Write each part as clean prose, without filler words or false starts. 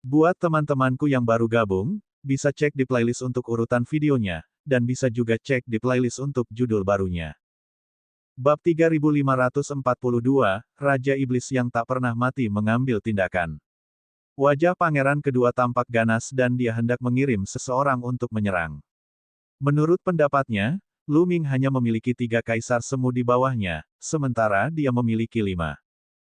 Buat teman-temanku yang baru gabung, bisa cek di playlist untuk urutan videonya, dan bisa juga cek di playlist untuk judul barunya. Bab 3542, Raja Iblis yang tak pernah mati mengambil tindakan. Wajah pangeran kedua tampak ganas dan dia hendak mengirim seseorang untuk menyerang. Menurut pendapatnya, Lu Ming hanya memiliki 3 kaisar semu di bawahnya, sementara dia memiliki 5.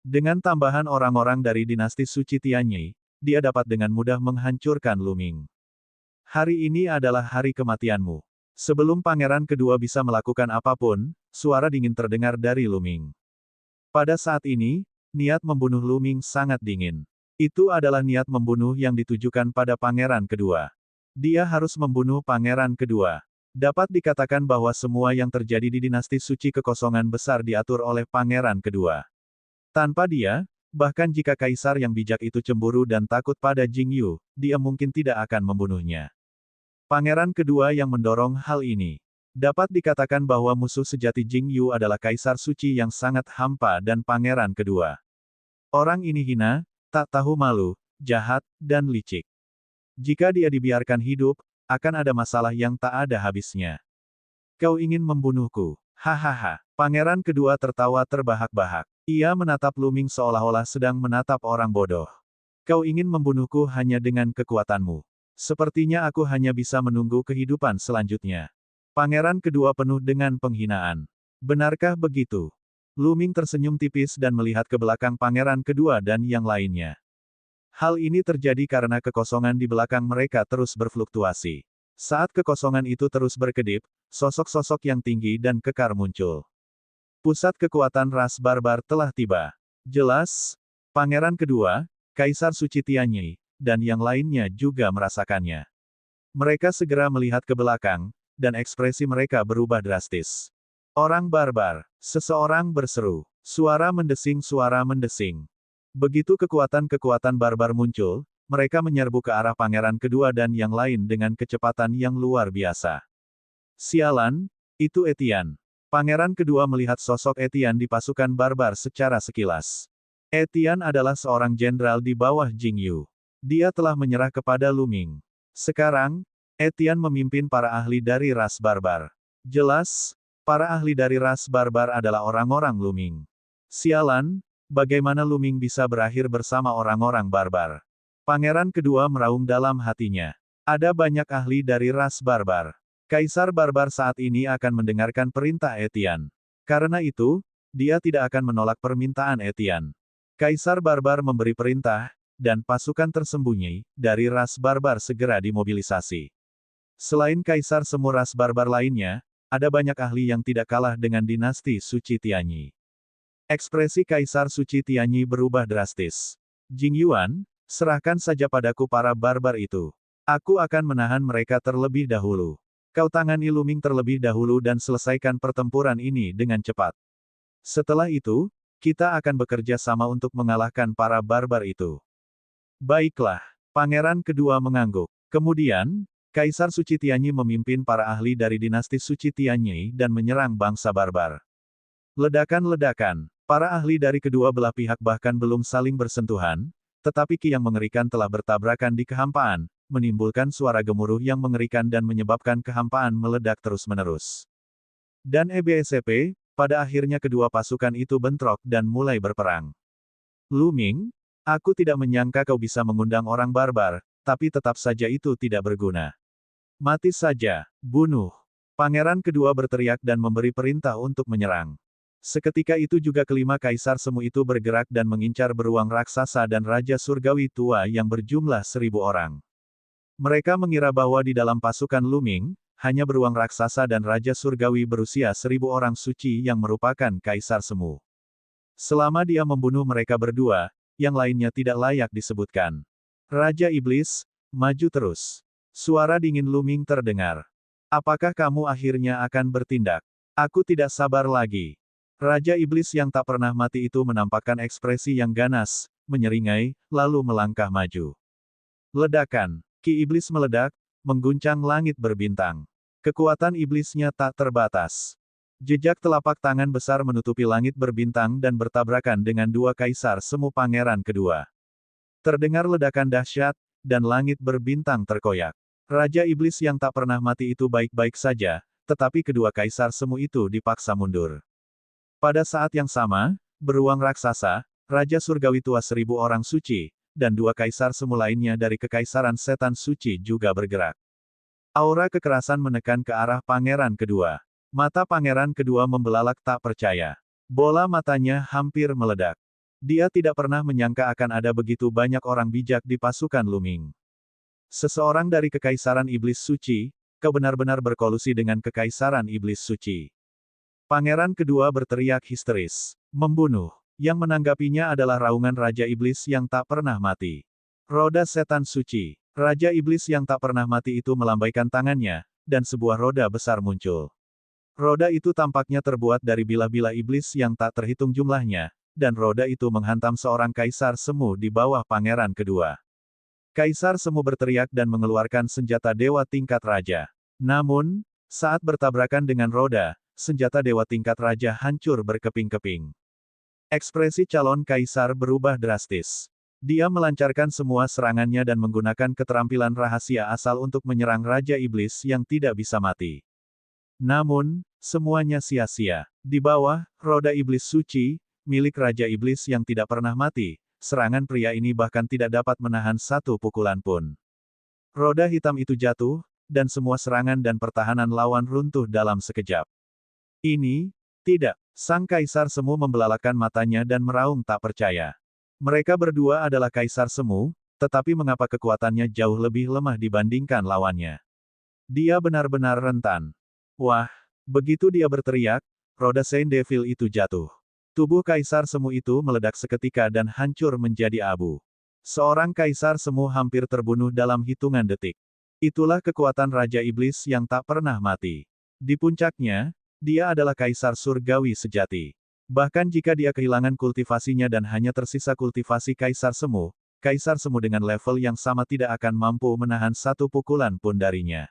Dengan tambahan orang-orang dari dinasti Suci Tianyi, dia dapat dengan mudah menghancurkan Lu Ming. Hari ini adalah hari kematianmu. Sebelum pangeran kedua bisa melakukan apapun, suara dingin terdengar dari Lu Ming. Pada saat ini, niat membunuh Lu Ming sangat dingin. Itu adalah niat membunuh yang ditujukan pada pangeran kedua. Dia harus membunuh pangeran kedua. Dapat dikatakan bahwa semua yang terjadi di dinasti suci kekosongan besar diatur oleh pangeran kedua. Tanpa dia, bahkan jika kaisar yang bijak itu cemburu dan takut pada Jing Yu, dia mungkin tidak akan membunuhnya. Pangeran kedua yang mendorong hal ini. Dapat dikatakan bahwa musuh sejati Jing Yu adalah kaisar suci yang sangat hampa dan pangeran kedua. Orang ini hina, tak tahu malu, jahat, dan licik. Jika dia dibiarkan hidup, akan ada masalah yang tak ada habisnya. Kau ingin membunuhku? Hahaha. Pangeran kedua tertawa terbahak-bahak. Ia menatap Lu Ming seolah-olah sedang menatap orang bodoh. Kau ingin membunuhku hanya dengan kekuatanmu. Sepertinya aku hanya bisa menunggu kehidupan selanjutnya. Pangeran kedua penuh dengan penghinaan. Benarkah begitu? Lu Ming tersenyum tipis dan melihat ke belakang pangeran kedua dan yang lainnya. Hal ini terjadi karena kekosongan di belakang mereka terus berfluktuasi. Saat kekosongan itu terus berkedip, sosok-sosok yang tinggi dan kekar muncul. Pusat kekuatan ras barbar telah tiba. Jelas, pangeran kedua, Kaisar Suci Tianyi, dan yang lainnya juga merasakannya. Mereka segera melihat ke belakang, dan ekspresi mereka berubah drastis. Orang barbar, seseorang berseru. Suara mendesing. Begitu kekuatan-kekuatan barbar muncul, mereka menyerbu ke arah pangeran kedua dan yang lain dengan kecepatan yang luar biasa. Sialan, itu Etienne. Pangeran kedua melihat sosok Etienne di pasukan barbar secara sekilas. Etienne adalah seorang jenderal di bawah Jing Yu. Dia telah menyerah kepada Lu Ming. Sekarang, Etienne memimpin para ahli dari ras barbar. Jelas, para ahli dari ras barbar adalah orang-orang Lu Ming. Sialan, bagaimana Lu Ming bisa berakhir bersama orang-orang barbar? Pangeran kedua meraung dalam hatinya. Ada banyak ahli dari ras barbar. Kaisar barbar saat ini akan mendengarkan perintah Etienne. Karena itu, dia tidak akan menolak permintaan Etienne. Kaisar barbar memberi perintah, dan pasukan tersembunyi dari ras barbar segera dimobilisasi. Selain kaisar semu ras barbar lainnya, ada banyak ahli yang tidak kalah dengan dinasti Suci Tianyi. Ekspresi Kaisar Suci Tianyi berubah drastis. Jing Yuan, serahkan saja padaku para barbar itu. Aku akan menahan mereka terlebih dahulu. Kau tangani Lu Ming terlebih dahulu dan selesaikan pertempuran ini dengan cepat. Setelah itu, kita akan bekerja sama untuk mengalahkan para barbar itu. Baiklah, pangeran kedua mengangguk. Kemudian, Kaisar Suci Tianyi memimpin para ahli dari dinasti Suci Tianyi dan menyerang bangsa barbar. Ledakan-ledakan. Para ahli dari kedua belah pihak bahkan belum saling bersentuhan, tetapi ki yang mengerikan telah bertabrakan di kehampaan, menimbulkan suara gemuruh yang mengerikan dan menyebabkan kehampaan meledak terus-menerus. Dan EBSP, pada akhirnya kedua pasukan itu bentrok dan mulai berperang. Lu Ming, aku tidak menyangka kau bisa mengundang orang barbar, tapi tetap saja itu tidak berguna. Mati saja, bunuh. Pangeran kedua berteriak dan memberi perintah untuk menyerang. Seketika itu juga kelima kaisar semu itu bergerak dan mengincar beruang raksasa dan Raja Surgawi tua yang berjumlah 1000 orang. Mereka mengira bahwa di dalam pasukan Lu Ming, hanya beruang raksasa dan Raja Surgawi berusia 1000 orang suci yang merupakan kaisar semu. Selama dia membunuh mereka berdua, yang lainnya tidak layak disebutkan. Raja Iblis, maju terus. Suara dingin Lu Ming terdengar. Apakah kamu akhirnya akan bertindak? Aku tidak sabar lagi. Raja Iblis yang tak pernah mati itu menampakkan ekspresi yang ganas, menyeringai, lalu melangkah maju. Ledakan. Ki Iblis meledak, mengguncang langit berbintang. Kekuatan iblisnya tak terbatas. Jejak telapak tangan besar menutupi langit berbintang dan bertabrakan dengan dua kaisar semu pangeran kedua. Terdengar ledakan dahsyat, dan langit berbintang terkoyak. Raja Iblis yang tak pernah mati itu baik-baik saja, tetapi kedua kaisar semu itu dipaksa mundur. Pada saat yang sama, beruang raksasa, Raja Surgawi tua 1000 orang suci, dan dua kaisar semu lainnya dari kekaisaran setan suci juga bergerak. Aura kekerasan menekan ke arah pangeran kedua. Mata pangeran kedua membelalak tak percaya. Bola matanya hampir meledak. Dia tidak pernah menyangka akan ada begitu banyak orang bijak di pasukan Luming. Seseorang dari kekaisaran iblis suci, kau benar-benar berkolusi dengan kekaisaran iblis suci. Pangeran kedua berteriak histeris. Membunuh. Yang menanggapinya adalah raungan Raja Iblis yang tak pernah mati. Roda setan suci. Raja Iblis yang tak pernah mati itu melambaikan tangannya, dan sebuah roda besar muncul. Roda itu tampaknya terbuat dari bilah-bilah iblis yang tak terhitung jumlahnya, dan roda itu menghantam seorang kaisar semu di bawah pangeran kedua. Kaisar semu berteriak dan mengeluarkan senjata dewa tingkat raja. Namun, saat bertabrakan dengan roda, senjata dewa tingkat raja hancur berkeping-keping. Ekspresi calon kaisar berubah drastis. Dia melancarkan semua serangannya dan menggunakan keterampilan rahasia asal untuk menyerang Raja Iblis yang tidak bisa mati. Namun, semuanya sia-sia. Di bawah, roda iblis suci, milik Raja Iblis yang tidak pernah mati, serangan pria ini bahkan tidak dapat menahan satu pukulan pun. Roda hitam itu jatuh, dan semua serangan dan pertahanan lawan runtuh dalam sekejap. Ini, tidak, sang kaisar semu membelalakkan matanya dan meraung tak percaya. Mereka berdua adalah kaisar semu, tetapi mengapa kekuatannya jauh lebih lemah dibandingkan lawannya? Dia benar-benar rentan. Wah, begitu dia berteriak, roda Saint Devil itu jatuh. Tubuh kaisar semu itu meledak seketika dan hancur menjadi abu. Seorang kaisar semu hampir terbunuh dalam hitungan detik. Itulah kekuatan Raja Iblis yang tak pernah mati. Di puncaknya, dia adalah kaisar surgawi sejati. Bahkan jika dia kehilangan kultivasinya dan hanya tersisa kultivasi kaisar semu dengan level yang sama tidak akan mampu menahan satu pukulan pun darinya.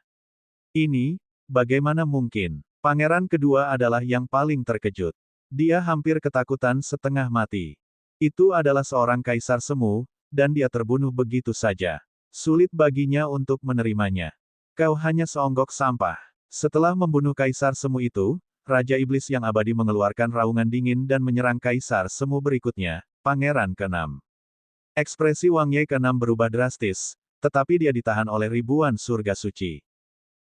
Ini, bagaimana mungkin? Pangeran kedua adalah yang paling terkejut. Dia hampir ketakutan setengah mati. Itu adalah seorang kaisar semu, dan dia terbunuh begitu saja. Sulit baginya untuk menerimanya. Kau hanya seonggok sampah. Setelah membunuh kaisar semu itu, Raja Iblis yang abadi mengeluarkan raungan dingin dan menyerang kaisar semu berikutnya, Pangeran ke-6. Ekspresi Wang Ye ke-6 berubah drastis, tetapi dia ditahan oleh ribuan surga suci.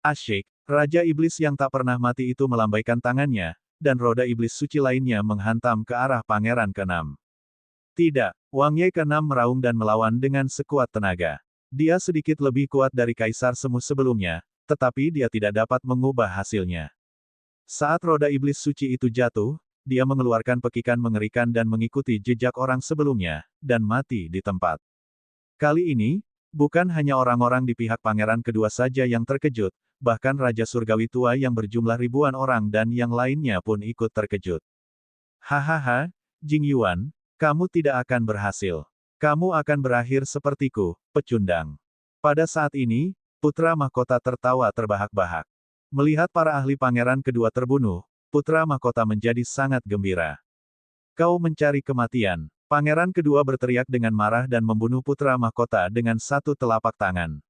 Asyik, Raja Iblis yang tak pernah mati itu melambaikan tangannya, dan roda iblis suci lainnya menghantam ke arah Pangeran ke-6. Tidak, Wang Ye ke-6 meraung dan melawan dengan sekuat tenaga. Dia sedikit lebih kuat dari kaisar semu sebelumnya, tetapi dia tidak dapat mengubah hasilnya. Saat roda iblis suci itu jatuh, dia mengeluarkan pekikan mengerikan dan mengikuti jejak orang sebelumnya, dan mati di tempat. Kali ini, bukan hanya orang-orang di pihak pangeran kedua saja yang terkejut, bahkan Raja Surgawi tua yang berjumlah ribuan orang dan yang lainnya pun ikut terkejut. Hahaha, Jing Yuan, kamu tidak akan berhasil. Kamu akan berakhir sepertiku, pecundang. Pada saat ini, putra mahkota tertawa terbahak-bahak. Melihat para ahli pangeran kedua terbunuh, putra mahkota menjadi sangat gembira. Kau mencari kematian. Pangeran kedua berteriak dengan marah dan membunuh putra mahkota dengan satu telapak tangan.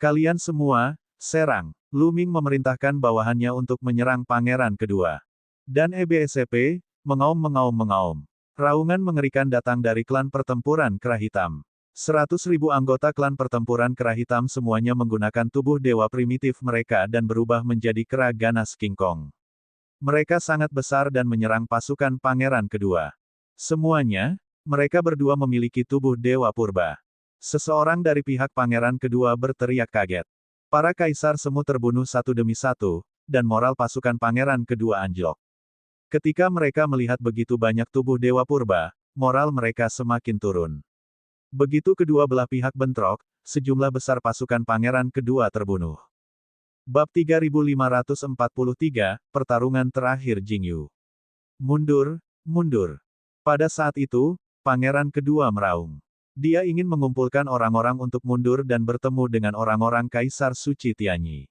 Kalian semua, serang. Luming memerintahkan bawahannya untuk menyerang pangeran kedua. Dan EBSCP, mengaum. Raungan mengerikan datang dari klan pertempuran Kera Hitam. 100.000 anggota klan pertempuran Kera Hitam semuanya menggunakan tubuh dewa primitif mereka dan berubah menjadi kera ganas King Kong. Mereka sangat besar dan menyerang pasukan pangeran kedua. Semuanya, mereka berdua memiliki tubuh dewa purba. Seseorang dari pihak pangeran kedua berteriak kaget. Para kaisar semu terbunuh satu demi satu, dan moral pasukan pangeran kedua anjlok. Ketika mereka melihat begitu banyak tubuh dewa purba, moral mereka semakin turun. Begitu kedua belah pihak bentrok, sejumlah besar pasukan pangeran kedua terbunuh. Bab 3543, Pertarungan Terakhir Jingyu. Mundur, mundur. Pada saat itu, pangeran kedua meraung. Dia ingin mengumpulkan orang-orang untuk mundur dan bertemu dengan orang-orang Kaisar Suci Tianyi.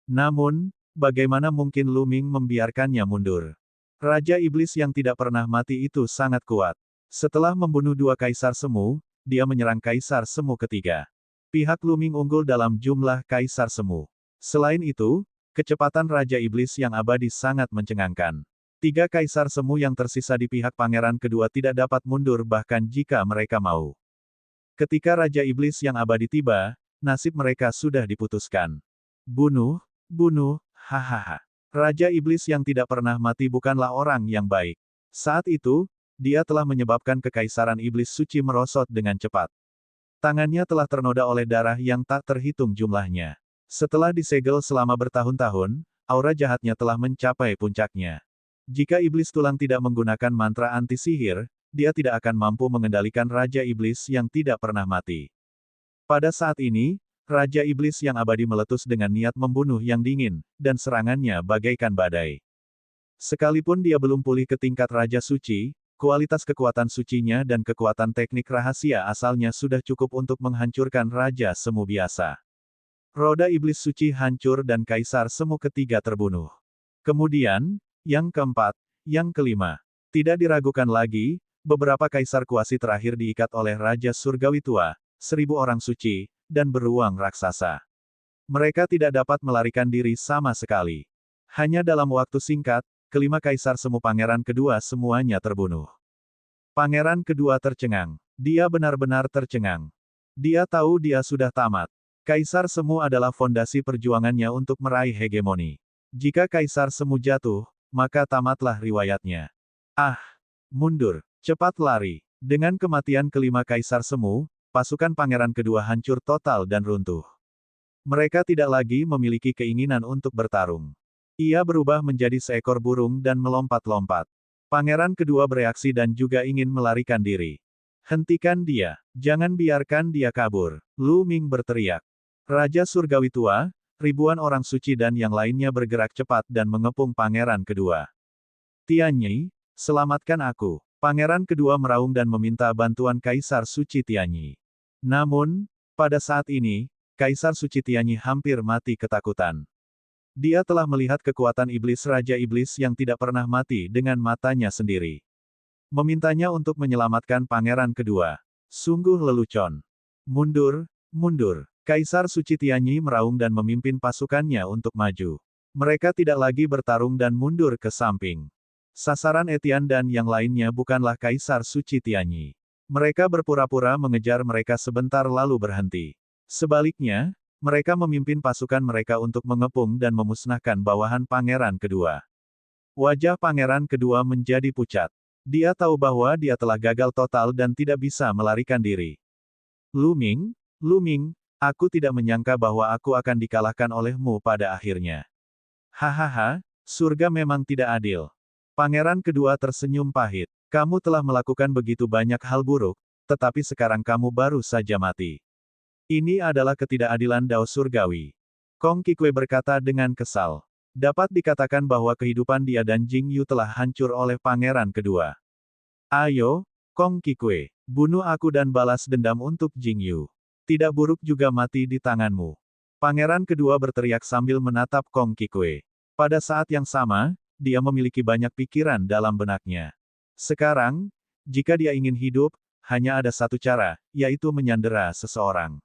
Namun, bagaimana mungkin Luming membiarkannya mundur? Raja Iblis yang tidak pernah mati itu sangat kuat. Setelah membunuh dua kaisar semu, dia menyerang Kaisar Semu ketiga. Pihak Lu Ming unggul dalam jumlah Kaisar Semu. Selain itu, kecepatan Raja Iblis yang abadi sangat mencengangkan. 3 Kaisar Semu yang tersisa di pihak Pangeran kedua tidak dapat mundur bahkan jika mereka mau. Ketika Raja Iblis yang abadi tiba, nasib mereka sudah diputuskan. Bunuh, bunuh, hahaha. Raja Iblis yang tidak pernah mati bukanlah orang yang baik. Saat itu, dia telah menyebabkan kekaisaran Iblis suci merosot dengan cepat. Tangannya telah ternoda oleh darah yang tak terhitung jumlahnya. Setelah disegel selama bertahun-tahun, aura jahatnya telah mencapai puncaknya. Jika Iblis Tulang tidak menggunakan mantra anti-sihir, dia tidak akan mampu mengendalikan Raja Iblis yang tidak pernah mati. Pada saat ini, Raja Iblis yang abadi meletus dengan niat membunuh yang dingin, dan serangannya bagaikan badai. Sekalipun dia belum pulih ke tingkat Raja Suci, kualitas kekuatan sucinya dan kekuatan teknik rahasia asalnya sudah cukup untuk menghancurkan Raja Semu biasa. Roda Iblis Suci hancur dan Kaisar Semu ketiga terbunuh. Kemudian, yang keempat, yang kelima. Tidak diragukan lagi, beberapa kaisar kuasi terakhir diikat oleh Raja Surgawi Tua, 1000 orang suci, dan beruang raksasa. Mereka tidak dapat melarikan diri sama sekali. Hanya dalam waktu singkat, kelima kaisar semu pangeran kedua semuanya terbunuh. Pangeran kedua tercengang. Dia benar-benar tercengang. Dia tahu dia sudah tamat. Kaisar semu adalah fondasi perjuangannya untuk meraih hegemoni. Jika kaisar semu jatuh, maka tamatlah riwayatnya. Ah! Mundur. Cepat lari. Dengan kematian kelima kaisar semu, pasukan pangeran kedua hancur total dan runtuh. Mereka tidak lagi memiliki keinginan untuk bertarung. Ia berubah menjadi seekor burung dan melompat-lompat. Pangeran kedua bereaksi dan juga ingin melarikan diri. Hentikan dia. Jangan biarkan dia kabur. Lu Ming berteriak. Raja Surgawi Tua, ribuan orang suci dan yang lainnya bergerak cepat dan mengepung pangeran kedua. Tianyi, selamatkan aku. Pangeran kedua meraung dan meminta bantuan Kaisar Suci Tianyi. Namun, pada saat ini, Kaisar Suci Tianyi hampir mati ketakutan. Dia telah melihat kekuatan iblis Raja Iblis yang tidak pernah mati dengan matanya sendiri. Memintanya untuk menyelamatkan pangeran kedua. Sungguh lelucon. Mundur, mundur. Kaisar Suci Tianyi meraung dan memimpin pasukannya untuk maju. Mereka tidak lagi bertarung dan mundur ke samping. Sasaran Etian dan yang lainnya bukanlah Kaisar Suci Tianyi. Mereka berpura-pura mengejar mereka sebentar lalu berhenti. Sebaliknya, mereka memimpin pasukan mereka untuk mengepung dan memusnahkan bawahan pangeran kedua. Wajah pangeran kedua menjadi pucat. Dia tahu bahwa dia telah gagal total dan tidak bisa melarikan diri. Lu Ming, aku tidak menyangka bahwa aku akan dikalahkan olehmu pada akhirnya. Hahaha, surga memang tidak adil. Pangeran kedua tersenyum pahit. Kamu telah melakukan begitu banyak hal buruk, tetapi sekarang kamu baru saja mati. Ini adalah ketidakadilan Dao Surgawi. Kong Qikui berkata dengan kesal. Dapat dikatakan bahwa kehidupan dia dan Jing Yu telah hancur oleh pangeran kedua. Ayo, Kong Qikui, bunuh aku dan balas dendam untuk Jing Yu. Tidak buruk juga mati di tanganmu. Pangeran kedua berteriak sambil menatap Kong Qikui. Pada saat yang sama, dia memiliki banyak pikiran dalam benaknya. Sekarang, jika dia ingin hidup, hanya ada satu cara, yaitu menyandera seseorang.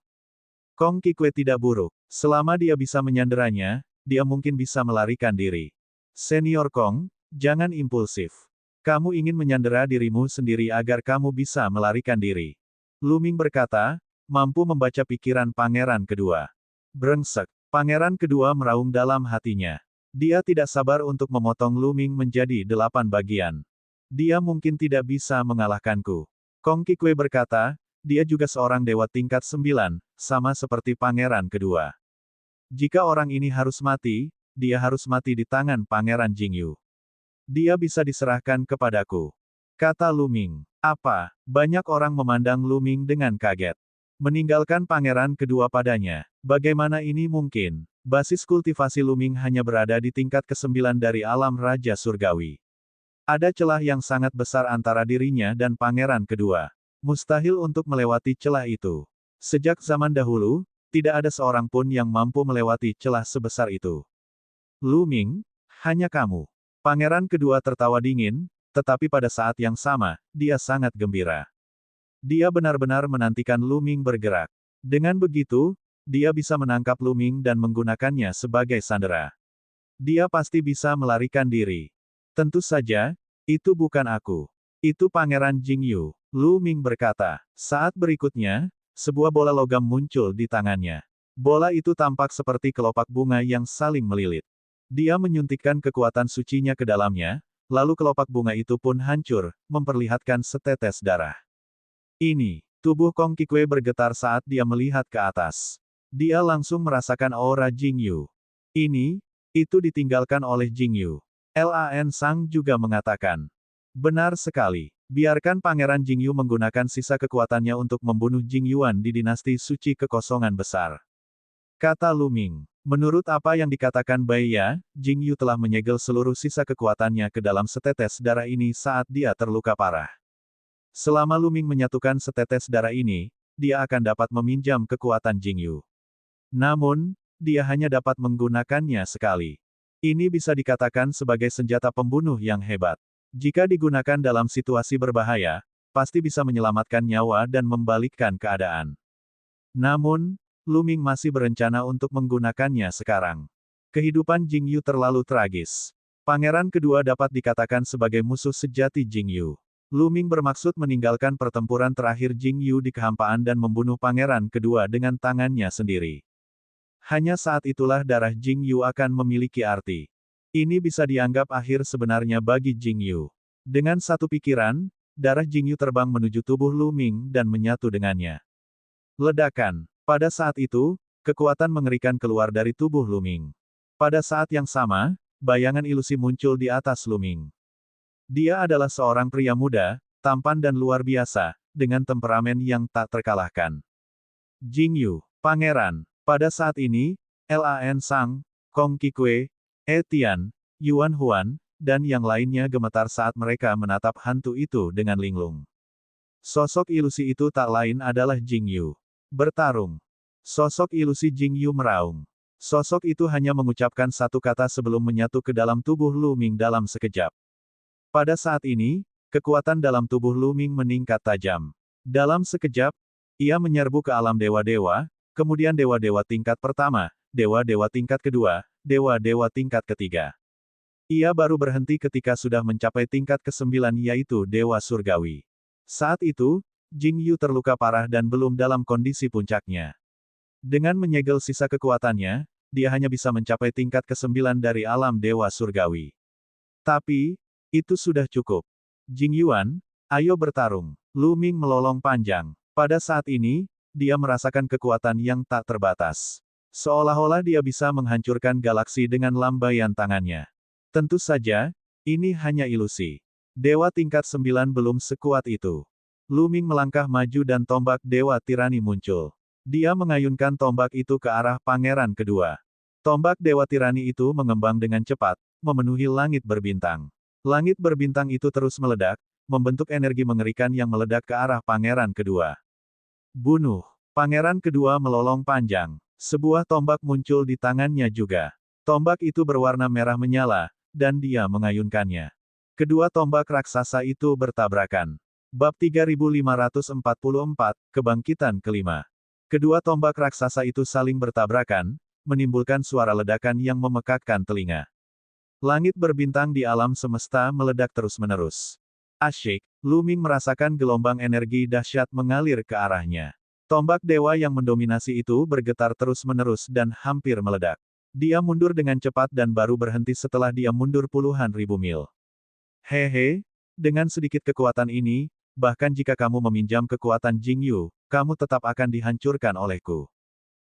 Kong Qikui tidak buruk. Selama dia bisa menyanderanya, dia mungkin bisa melarikan diri. Senior Kong, jangan impulsif. Kamu ingin menyandera dirimu sendiri agar kamu bisa melarikan diri. Lu Ming berkata, mampu membaca pikiran pangeran kedua. Brengsek. Pangeran kedua meraung dalam hatinya. Dia tidak sabar untuk memotong Lu Ming menjadi 8 bagian. Dia mungkin tidak bisa mengalahkanku. Kong Qikui berkata, dia juga seorang dewa tingkat 9, sama seperti pangeran kedua. Jika orang ini harus mati, dia harus mati di tangan pangeran Jingyu. Dia bisa diserahkan kepadaku. Kata Lu Ming. Apa? Banyak orang memandang Lu Ming dengan kaget. Meninggalkan pangeran kedua padanya. Bagaimana ini mungkin? Basis kultivasi Lu Ming hanya berada di tingkat ke-9 dari alam Raja Surgawi. Ada celah yang sangat besar antara dirinya dan pangeran kedua. Mustahil untuk melewati celah itu. Sejak zaman dahulu, tidak ada seorang pun yang mampu melewati celah sebesar itu. Lu Ming, hanya kamu. Pangeran kedua tertawa dingin, tetapi pada saat yang sama, dia sangat gembira. Dia benar-benar menantikan Lu Ming bergerak. Dengan begitu, dia bisa menangkap Lu Ming dan menggunakannya sebagai sandera. Dia pasti bisa melarikan diri. Tentu saja, itu bukan aku. Itu Pangeran Jingyu, Lu Ming berkata. Saat berikutnya, sebuah bola logam muncul di tangannya. Bola itu tampak seperti kelopak bunga yang saling melilit. Dia menyuntikkan kekuatan sucinya ke dalamnya, lalu kelopak bunga itu pun hancur, memperlihatkan setetes darah. Ini, tubuh Kong Qikui bergetar saat dia melihat ke atas. Dia langsung merasakan aura Jingyu. Itu ditinggalkan oleh Jingyu. Lan Sang juga mengatakan. Benar sekali. Biarkan Pangeran Jingyu menggunakan sisa kekuatannya untuk membunuh Jingyuan di dinasti suci kekosongan besar. Kata Lu Ming. Menurut apa yang dikatakan Bai Ya, Jingyu telah menyegel seluruh sisa kekuatannya ke dalam setetes darah ini saat dia terluka parah. Selama Lu Ming menyatukan setetes darah ini, dia akan dapat meminjam kekuatan Jingyu. Namun, dia hanya dapat menggunakannya sekali. Ini bisa dikatakan sebagai senjata pembunuh yang hebat. Jika digunakan dalam situasi berbahaya, pasti bisa menyelamatkan nyawa dan membalikkan keadaan. Namun, Lu Ming masih berencana untuk menggunakannya sekarang. Kehidupan Jingyu terlalu tragis. Pangeran kedua dapat dikatakan sebagai musuh sejati Jingyu. Lu Ming bermaksud meninggalkan pertempuran terakhir Jingyu di kehampaan dan membunuh pangeran kedua dengan tangannya sendiri. Hanya saat itulah darah Jingyu akan memiliki arti. Ini bisa dianggap akhir sebenarnya bagi Jingyu. Dengan satu pikiran, darah Jingyu terbang menuju tubuh Lu Ming dan menyatu dengannya. Ledakan. Pada saat itu, kekuatan mengerikan keluar dari tubuh Lu Ming. Pada saat yang sama, bayangan ilusi muncul di atas Lu Ming. Dia adalah seorang pria muda, tampan dan luar biasa, dengan temperamen yang tak terkalahkan. Jingyu, pangeran. Pada saat ini, Lan Sang, Kong Qikui, Tian, Yuan Huan, dan yang lainnya gemetar saat mereka menatap hantu itu dengan linglung. Sosok ilusi itu tak lain adalah Jingyu. Bertarung. Sosok ilusi Jingyu meraung. Sosok itu hanya mengucapkan satu kata sebelum menyatu ke dalam tubuh Lu Ming dalam sekejap. Pada saat ini, kekuatan dalam tubuh Lu Ming meningkat tajam. Dalam sekejap, ia menyerbu ke alam dewa-dewa, kemudian dewa-dewa tingkat pertama, dewa-dewa tingkat kedua, dewa-dewa tingkat ketiga. Ia baru berhenti ketika sudah mencapai tingkat ke-9 yaitu Dewa Surgawi. Saat itu, Jingyu terluka parah dan belum dalam kondisi puncaknya. Dengan menyegel sisa kekuatannya, dia hanya bisa mencapai tingkat ke-9 dari alam Dewa Surgawi. Tapi, itu sudah cukup. Jingyuan, ayo bertarung. Lu Ming melolong panjang. Pada saat ini, dia merasakan kekuatan yang tak terbatas. Seolah-olah dia bisa menghancurkan galaksi dengan lambaian tangannya. Tentu saja, ini hanya ilusi. Dewa tingkat 9 belum sekuat itu. Lu Ming melangkah maju dan tombak Dewa Tirani muncul. Dia mengayunkan tombak itu ke arah pangeran kedua. Tombak Dewa Tirani itu mengembang dengan cepat, memenuhi langit berbintang. Langit berbintang itu terus meledak, membentuk energi mengerikan yang meledak ke arah pangeran kedua. Bunuh. Pangeran kedua melolong panjang. Sebuah tombak muncul di tangannya juga. Tombak itu berwarna merah menyala, dan dia mengayunkannya. Kedua tombak raksasa itu bertabrakan. Bab 3544, Kebangkitan kelima. Kedua tombak raksasa itu saling bertabrakan, menimbulkan suara ledakan yang memekakkan telinga. Langit berbintang di alam semesta meledak terus-menerus. Asyik, Lu Ming merasakan gelombang energi dahsyat mengalir ke arahnya. Tombak dewa yang mendominasi itu bergetar terus-menerus dan hampir meledak. Dia mundur dengan cepat dan baru berhenti setelah dia mundur puluhan ribu mil. Hehe, dengan sedikit kekuatan ini, bahkan jika kamu meminjam kekuatan Jingyu, kamu tetap akan dihancurkan olehku.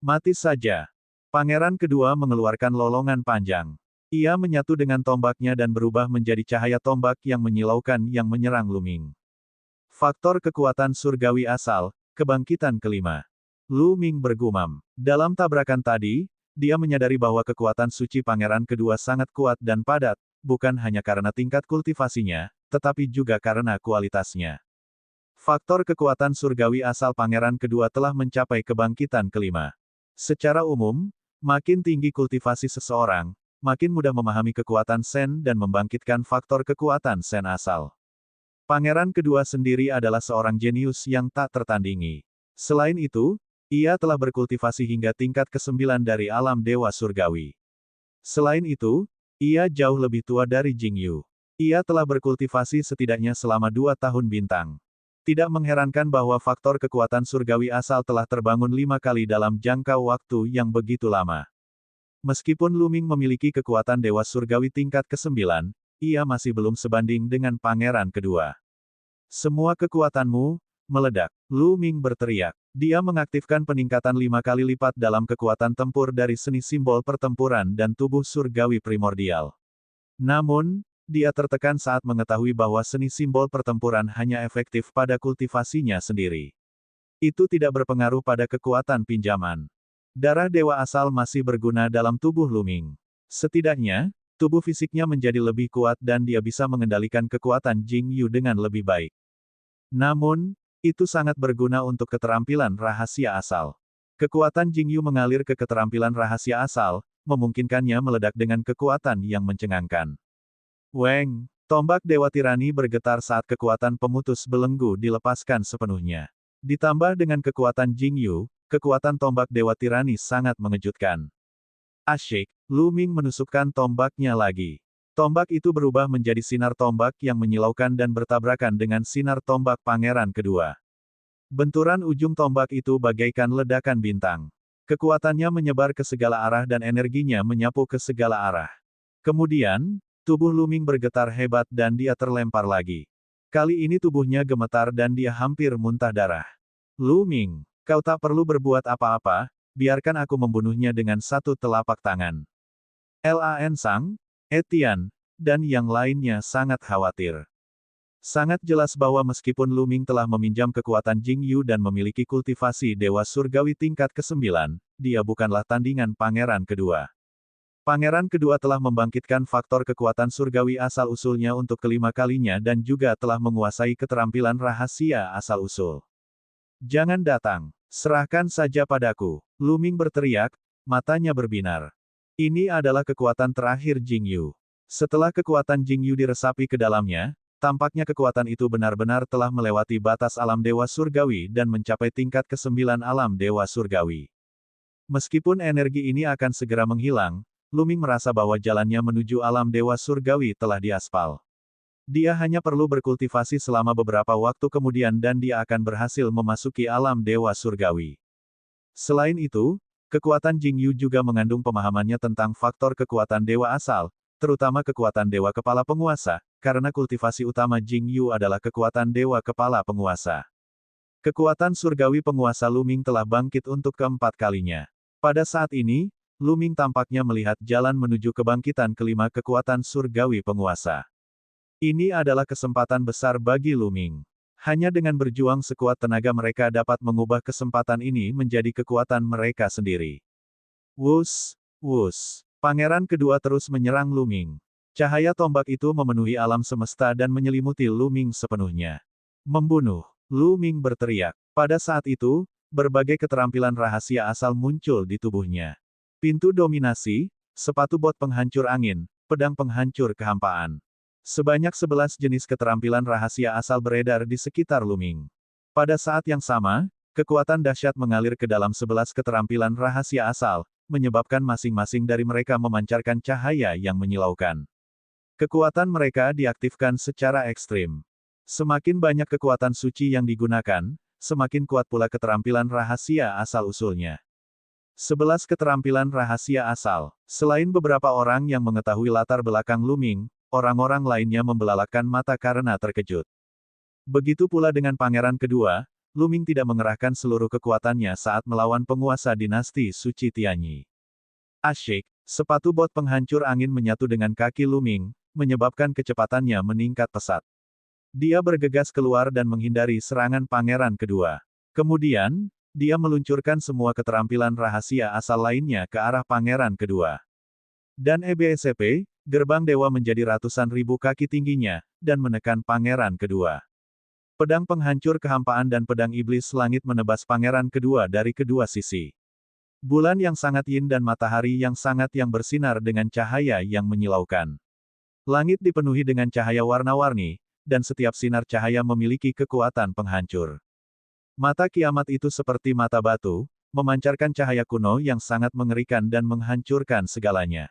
Mati saja. Pangeran kedua mengeluarkan lolongan panjang. Ia menyatu dengan tombaknya dan berubah menjadi cahaya tombak yang menyilaukan yang menyerang Lu Ming. Faktor kekuatan surgawi asal, kebangkitan kelima. Lu Ming bergumam. Dalam tabrakan tadi, dia menyadari bahwa kekuatan suci pangeran kedua sangat kuat dan padat, bukan hanya karena tingkat kultivasinya, tetapi juga karena kualitasnya. Faktor kekuatan surgawi asal pangeran kedua telah mencapai kebangkitan kelima. Secara umum, makin tinggi kultivasi seseorang, makin mudah memahami kekuatan Sen dan membangkitkan faktor kekuatan Sen asal. Pangeran kedua sendiri adalah seorang jenius yang tak tertandingi. Selain itu, ia telah berkultivasi hingga tingkat ke-9 dari alam dewa surgawi. Selain itu, ia jauh lebih tua dari Jingyu. Ia telah berkultivasi setidaknya selama 2 tahun bintang. Tidak mengherankan bahwa faktor kekuatan surgawi asal telah terbangun 5 kali dalam jangka waktu yang begitu lama. Meskipun Lu Ming memiliki kekuatan dewa surgawi tingkat ke-9, ia masih belum sebanding dengan pangeran kedua. Semua kekuatanmu, meledak. Lu Ming berteriak. Dia mengaktifkan peningkatan 5 kali lipat dalam kekuatan tempur dari seni simbol pertempuran dan tubuh surgawi primordial. Namun, dia tertekan saat mengetahui bahwa seni simbol pertempuran hanya efektif pada kultivasinya sendiri. Itu tidak berpengaruh pada kekuatan pinjaman. Darah dewa asal masih berguna dalam tubuh Lu Ming. Setidaknya, tubuh fisiknya menjadi lebih kuat dan dia bisa mengendalikan kekuatan Jingyu dengan lebih baik. Namun, itu sangat berguna untuk keterampilan rahasia asal. Kekuatan Jingyu mengalir ke keterampilan rahasia asal, memungkinkannya meledak dengan kekuatan yang mencengangkan. Weng, tombak Dewa Tirani bergetar saat kekuatan pemutus belenggu dilepaskan sepenuhnya. Ditambah dengan kekuatan Jingyu, kekuatan tombak Dewa Tirani sangat mengejutkan. Asyik, Lu Ming menusukkan tombaknya lagi. Tombak itu berubah menjadi sinar tombak yang menyilaukan dan bertabrakan dengan sinar tombak pangeran kedua. Benturan ujung tombak itu bagaikan ledakan bintang. Kekuatannya menyebar ke segala arah dan energinya menyapu ke segala arah. Kemudian, tubuh Lu Ming bergetar hebat dan dia terlempar lagi. Kali ini tubuhnya gemetar dan dia hampir muntah darah. Lu Ming, kau tak perlu berbuat apa-apa, biarkan aku membunuhnya dengan satu telapak tangan. Lan Sang, Etian, dan yang lainnya sangat khawatir. Sangat jelas bahwa meskipun Lu Ming telah meminjam kekuatan Jingyu dan memiliki kultivasi dewa surgawi tingkat ke-9, dia bukanlah tandingan pangeran kedua. Pangeran kedua telah membangkitkan faktor kekuatan surgawi asal-usulnya untuk kelima kalinya dan juga telah menguasai keterampilan rahasia asal-usul. Jangan datang. Serahkan saja padaku. Lu Ming berteriak, matanya berbinar. Ini adalah kekuatan terakhir Jingyu. Setelah kekuatan Jingyu diresapi ke dalamnya, tampaknya kekuatan itu benar-benar telah melewati batas alam dewa surgawi dan mencapai tingkat ke-9 alam dewa surgawi. Meskipun energi ini akan segera menghilang, Lu Ming merasa bahwa jalannya menuju alam dewa surgawi telah diaspal. Dia hanya perlu berkultivasi selama beberapa waktu kemudian dan dia akan berhasil memasuki alam dewa surgawi. Selain itu, kekuatan Jingyu juga mengandung pemahamannya tentang faktor kekuatan dewa asal, terutama kekuatan dewa kepala penguasa, karena kultivasi utama Jingyu adalah kekuatan dewa kepala penguasa. Kekuatan surgawi penguasa Lu Ming telah bangkit untuk keempat kalinya. Pada saat ini, Lu Ming tampaknya melihat jalan menuju kebangkitan kelima kekuatan surgawi penguasa. Ini adalah kesempatan besar bagi Lu Ming. Hanya dengan berjuang sekuat tenaga mereka dapat mengubah kesempatan ini menjadi kekuatan mereka sendiri. Wus, wus. Pangeran kedua terus menyerang Lu Ming. Cahaya tombak itu memenuhi alam semesta dan menyelimuti Lu Ming sepenuhnya. Membunuh. Lu Ming berteriak. Pada saat itu, berbagai keterampilan rahasia asal muncul di tubuhnya. Pintu dominasi, sepatu bot penghancur angin, pedang penghancur kehampaan. Sebanyak 11 jenis keterampilan rahasia asal beredar di sekitar Lu Ming. Pada saat yang sama, kekuatan dahsyat mengalir ke dalam 11 keterampilan rahasia asal, menyebabkan masing-masing dari mereka memancarkan cahaya yang menyilaukan. Kekuatan mereka diaktifkan secara ekstrim. Semakin banyak kekuatan suci yang digunakan, semakin kuat pula keterampilan rahasia asal-usulnya. 11 keterampilan rahasia asal. Selain beberapa orang yang mengetahui latar belakang Lu Ming, orang-orang lainnya membelalakkan mata karena terkejut. Begitu pula dengan pangeran kedua, Lu Ming tidak mengerahkan seluruh kekuatannya saat melawan penguasa dinasti Suci Tianyi. Asyik, sepatu bot penghancur angin menyatu dengan kaki Lu Ming, menyebabkan kecepatannya meningkat pesat. Dia bergegas keluar dan menghindari serangan pangeran kedua. Kemudian, dia meluncurkan semua keterampilan rahasia asal lainnya ke arah pangeran kedua. Dan EBSP, gerbang dewa menjadi ratusan ribu kaki tingginya, dan menekan pangeran kedua. Pedang penghancur kehampaan dan pedang iblis langit menebas pangeran kedua dari kedua sisi. Bulan yang sangat yin dan matahari yang sangat yang bersinar dengan cahaya yang menyilaukan. Langit dipenuhi dengan cahaya warna-warni, dan setiap sinar cahaya memiliki kekuatan penghancur. Mata kiamat itu seperti mata batu, memancarkan cahaya kuno yang sangat mengerikan dan menghancurkan segalanya.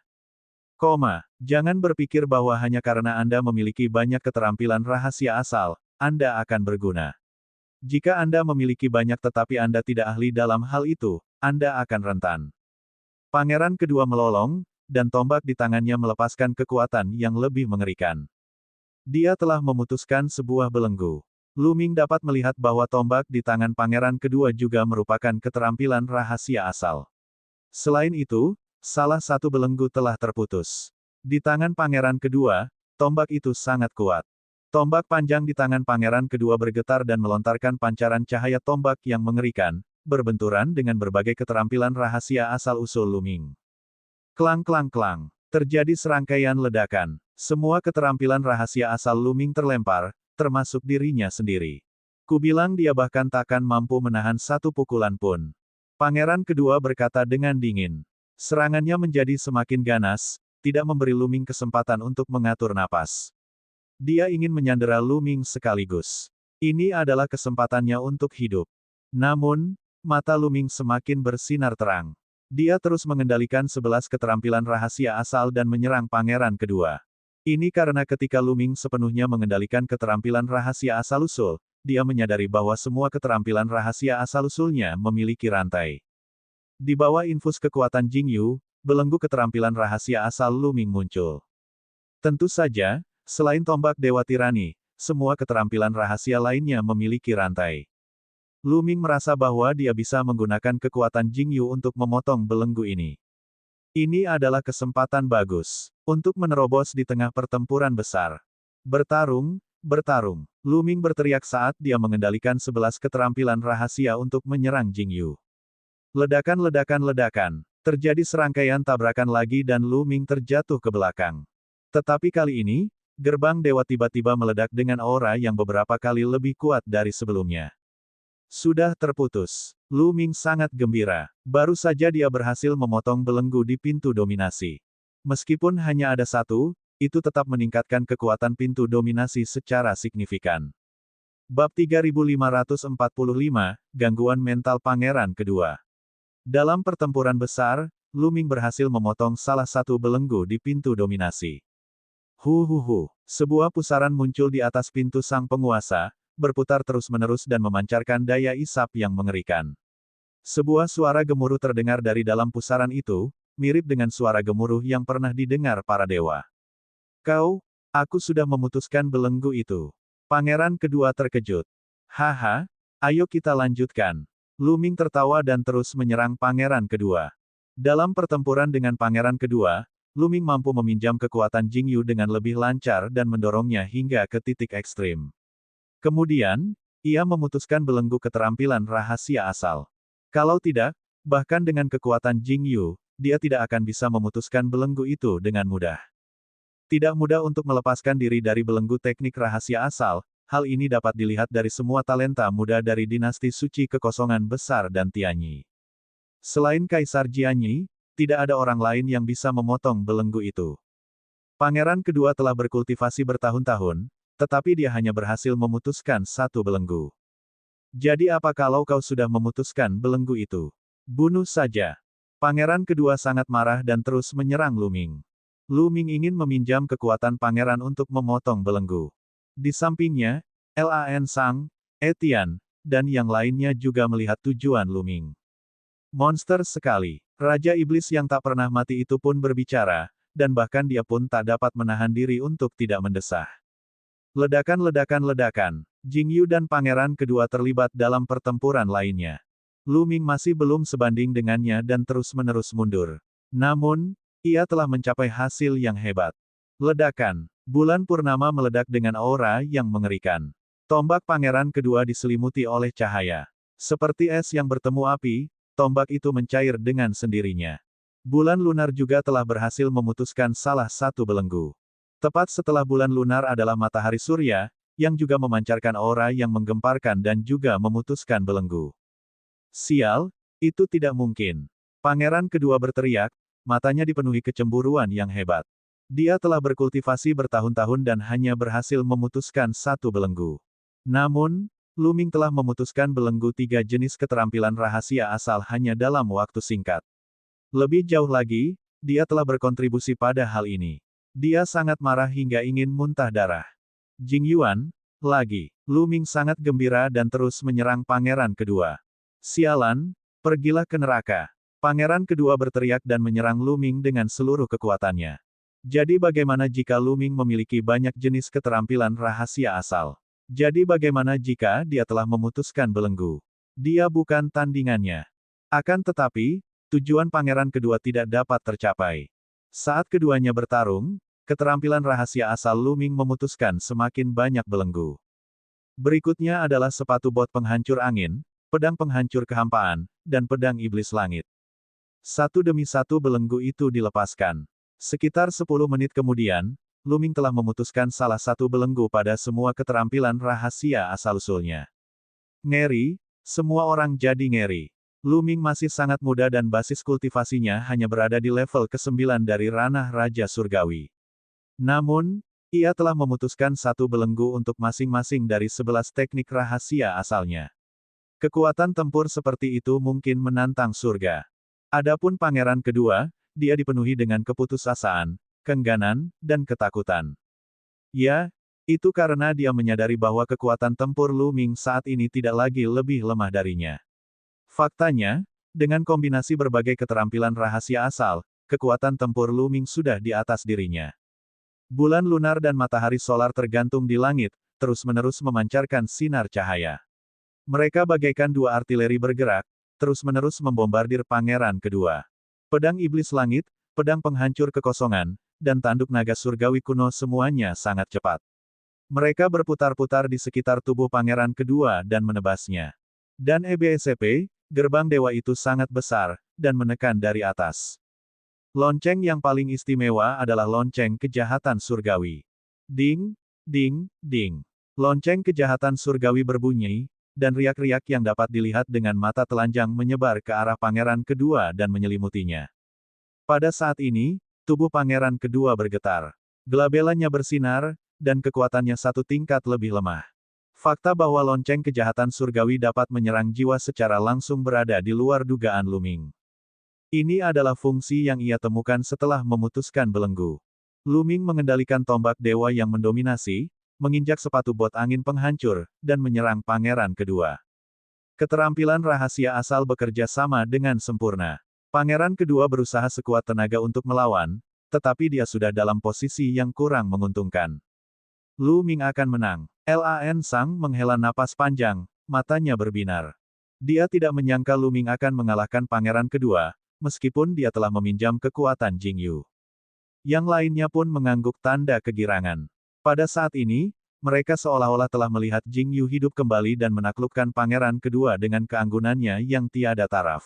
Jangan berpikir bahwa hanya karena Anda memiliki banyak keterampilan rahasia asal, Anda akan berguna. Jika Anda memiliki banyak tetapi Anda tidak ahli dalam hal itu, Anda akan rentan. Pangeran kedua melolong, dan tombak di tangannya melepaskan kekuatan yang lebih mengerikan. Dia telah memutuskan sebuah belenggu. Lu Ming dapat melihat bahwa tombak di tangan pangeran kedua juga merupakan keterampilan rahasia asal. Selain itu, salah satu belenggu telah terputus. Di tangan pangeran kedua, tombak itu sangat kuat. Tombak panjang di tangan pangeran kedua bergetar dan melontarkan pancaran cahaya tombak yang mengerikan, berbenturan dengan berbagai keterampilan rahasia asal-usul Lu Ming. Klang klang klang. Terjadi serangkaian ledakan. Semua keterampilan rahasia asal Lu Ming terlempar, termasuk dirinya sendiri. Kubilang dia bahkan takkan mampu menahan satu pukulan pun. Pangeran kedua berkata dengan dingin. Serangannya menjadi semakin ganas, tidak memberi Lu Ming kesempatan untuk mengatur napas. Dia ingin menyandera Lu Ming sekaligus. Ini adalah kesempatannya untuk hidup. Namun, mata Lu Ming semakin bersinar terang. Dia terus mengendalikan 11 keterampilan rahasia asal dan menyerang pangeran kedua. Ini karena ketika Lu Ming sepenuhnya mengendalikan keterampilan rahasia asal-usul, dia menyadari bahwa semua keterampilan rahasia asal-usulnya memiliki rantai. Di bawah infus kekuatan Jingyu, belenggu keterampilan rahasia asal Lu Ming muncul. Tentu saja, selain tombak Dewa Tirani, semua keterampilan rahasia lainnya memiliki rantai. Lu Ming merasa bahwa dia bisa menggunakan kekuatan Jingyu untuk memotong belenggu ini. Ini adalah kesempatan bagus untuk menerobos di tengah pertempuran besar. Bertarung, bertarung. Lu Ming berteriak saat dia mengendalikan 11 keterampilan rahasia untuk menyerang Jingyu. Ledakan-ledakan-ledakan. Terjadi serangkaian tabrakan lagi dan Lu Ming terjatuh ke belakang. Tetapi kali ini, gerbang dewa tiba-tiba meledak dengan aura yang beberapa kali lebih kuat dari sebelumnya. Sudah terputus. Lu Ming sangat gembira. Baru saja dia berhasil memotong belenggu di pintu dominasi. Meskipun hanya ada satu, itu tetap meningkatkan kekuatan pintu dominasi secara signifikan. Bab 3545, Gangguan Mental Pangeran Kedua. Dalam pertempuran besar, Lu Ming berhasil memotong salah satu belenggu di pintu dominasi. Sebuah pusaran muncul di atas pintu sang penguasa, berputar terus-menerus dan memancarkan daya isap yang mengerikan. Sebuah suara gemuruh terdengar dari dalam pusaran itu, mirip dengan suara gemuruh yang pernah didengar para dewa. Aku sudah memutuskan belenggu itu. Pangeran kedua terkejut. Haha, ayo kita lanjutkan. Lu Ming tertawa dan terus menyerang pangeran kedua. Dalam pertempuran dengan pangeran kedua, Lu Ming mampu meminjam kekuatan Jingyu dengan lebih lancar dan mendorongnya hingga ke titik ekstrim. Kemudian, ia memutuskan belenggu keterampilan rahasia asal. Kalau tidak, bahkan dengan kekuatan Jingyu, dia tidak akan bisa memutuskan belenggu itu dengan mudah. Tidak mudah untuk melepaskan diri dari belenggu teknik rahasia asal, hal ini dapat dilihat dari semua talenta muda dari dinasti suci kekosongan besar dan Tianyi. Selain Kaisar Jianyi, tidak ada orang lain yang bisa memotong belenggu itu. Pangeran kedua telah berkultivasi bertahun-tahun, tetapi dia hanya berhasil memutuskan satu belenggu. Jadi apa kalau kau sudah memutuskan belenggu itu? Bunuh saja. Pangeran kedua sangat marah dan terus menyerang Lu Ming. Lu Ming ingin meminjam kekuatan pangeran untuk memotong belenggu. Di sampingnya, Lan Sang, Etian, dan yang lainnya juga melihat tujuan Lu Ming. Monster sekali. Raja Iblis yang tak pernah mati itu pun berbicara, dan bahkan dia pun tak dapat menahan diri untuk tidak mendesah. Ledakan-ledakan-ledakan. Jingyu dan pangeran kedua terlibat dalam pertempuran lainnya. Lu Ming masih belum sebanding dengannya dan terus-menerus mundur. Namun, ia telah mencapai hasil yang hebat. Ledakan. Bulan purnama meledak dengan aura yang mengerikan. Tombak pangeran kedua diselimuti oleh cahaya. Seperti es yang bertemu api, tombak itu mencair dengan sendirinya. Bulan lunar juga telah berhasil memutuskan salah satu belenggu. Tepat setelah bulan lunar adalah matahari surya, yang juga memancarkan aura yang menggemparkan dan juga memutuskan belenggu. Sial, itu tidak mungkin. Pangeran kedua berteriak, matanya dipenuhi kecemburuan yang hebat. Dia telah berkultivasi bertahun-tahun dan hanya berhasil memutuskan satu belenggu. Namun, Lu Ming telah memutuskan belenggu 3 jenis keterampilan rahasia asal hanya dalam waktu singkat. Lebih jauh lagi, dia telah berkontribusi pada hal ini. Dia sangat marah hingga ingin muntah darah. Jing Yuan, lagi. Lu Ming sangat gembira dan terus menyerang pangeran kedua. Sialan, pergilah ke neraka. Pangeran kedua berteriak dan menyerang Lu Ming dengan seluruh kekuatannya. Jadi bagaimana jika Lu Ming memiliki banyak jenis keterampilan rahasia asal? Jadi bagaimana jika dia telah memutuskan belenggu? Dia bukan tandingannya. Akan tetapi, tujuan pangeran kedua tidak dapat tercapai. Saat keduanya bertarung, keterampilan rahasia asal Lu Ming memutuskan semakin banyak belenggu. Berikutnya adalah sepatu bot penghancur angin, pedang penghancur kehampaan, dan pedang iblis langit. Satu demi satu belenggu itu dilepaskan. Sekitar 10 menit kemudian, Lu Ming telah memutuskan salah satu belenggu pada semua keterampilan rahasia asal-usulnya. Ngeri, semua orang jadi ngeri. Lu Ming masih sangat muda dan basis kultivasinya hanya berada di level ke-9 dari ranah Raja Surgawi. Namun, ia telah memutuskan satu belenggu untuk masing-masing dari 11 teknik rahasia asalnya. Kekuatan tempur seperti itu mungkin menantang surga. Adapun pangeran kedua, dia dipenuhi dengan keputusasaan, keengganan, dan ketakutan. Ya, itu karena dia menyadari bahwa kekuatan tempur Lu Ming saat ini tidak lagi lebih lemah darinya. Faktanya, dengan kombinasi berbagai keterampilan rahasia asal, kekuatan tempur Lu Ming sudah di atas dirinya. Bulan lunar dan matahari solar tergantung di langit, terus-menerus memancarkan sinar cahaya. Mereka bagaikan dua artileri bergerak, terus-menerus membombardir pangeran kedua. Pedang iblis langit, pedang penghancur kekosongan, dan tanduk naga surgawi kuno semuanya sangat cepat. Mereka berputar-putar di sekitar tubuh pangeran kedua dan menebasnya. Dan EBSP, gerbang dewa itu sangat besar, dan menekan dari atas. Lonceng yang paling istimewa adalah lonceng kejahatan surgawi. Ding, ding, ding. Lonceng kejahatan surgawi berbunyi, dan riak-riak yang dapat dilihat dengan mata telanjang menyebar ke arah pangeran kedua dan menyelimutinya. Pada saat ini, tubuh pangeran kedua bergetar. Gelabelannya bersinar, dan kekuatannya satu tingkat lebih lemah. Fakta bahwa lonceng kejahatan surgawi dapat menyerang jiwa secara langsung berada di luar dugaan Lu Ming. Ini adalah fungsi yang ia temukan setelah memutuskan belenggu. Lu Ming mengendalikan tombak dewa yang mendominasi, menginjak sepatu bot angin penghancur, dan menyerang pangeran kedua. Keterampilan rahasia asal bekerja sama dengan sempurna. Pangeran kedua berusaha sekuat tenaga untuk melawan, tetapi dia sudah dalam posisi yang kurang menguntungkan. Lu Ming akan menang. Lan Sang menghela napas panjang, matanya berbinar. Dia tidak menyangka Lu Ming akan mengalahkan pangeran kedua, meskipun dia telah meminjam kekuatan Jing Yu. Yang lainnya pun mengangguk tanda kegirangan. Pada saat ini, mereka seolah-olah telah melihat Jing Yu hidup kembali dan menaklukkan pangeran kedua dengan keanggunannya yang tiada taraf.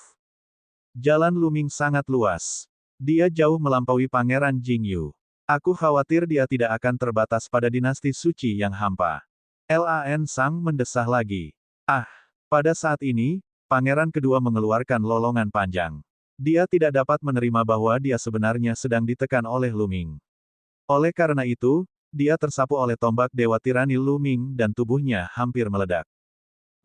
Jalan Lu Ming sangat luas. Dia jauh melampaui pangeran Jing Yu. Aku khawatir dia tidak akan terbatas pada dinasti suci yang hampa. Lan Sang mendesah lagi. Ah, pada saat ini, pangeran kedua mengeluarkan lolongan panjang. Dia tidak dapat menerima bahwa dia sebenarnya sedang ditekan oleh Lu Ming. Oleh karena itu, dia tersapu oleh tombak dewa tirani Lu Ming dan tubuhnya hampir meledak.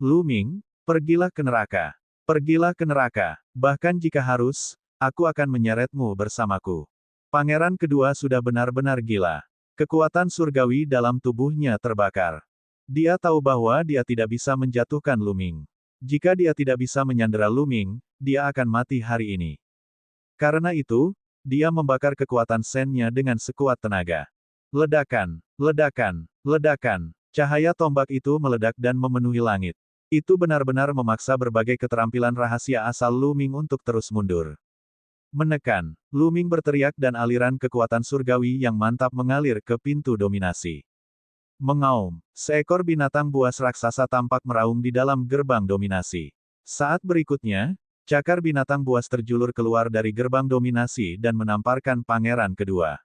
Lu Ming, pergilah ke neraka. Pergilah ke neraka. Bahkan jika harus, aku akan menyeretmu bersamaku. Pangeran kedua sudah benar-benar gila. Kekuatan surgawi dalam tubuhnya terbakar. Dia tahu bahwa dia tidak bisa menjatuhkan Lu Ming. Jika dia tidak bisa menyandera Lu Ming, dia akan mati hari ini. Karena itu, dia membakar kekuatan Sen-nya dengan sekuat tenaga. Ledakan, ledakan, ledakan. Cahaya tombak itu meledak dan memenuhi langit. Itu benar-benar memaksa berbagai keterampilan rahasia asal Lu Ming untuk terus mundur. Menekan, Lu Ming berteriak dan aliran kekuatan surgawi yang mantap mengalir ke pintu dominasi. Mengaum, seekor binatang buas raksasa tampak meraung di dalam gerbang dominasi. Saat berikutnya, cakar binatang buas terjulur keluar dari gerbang dominasi dan menamparkan pangeran kedua.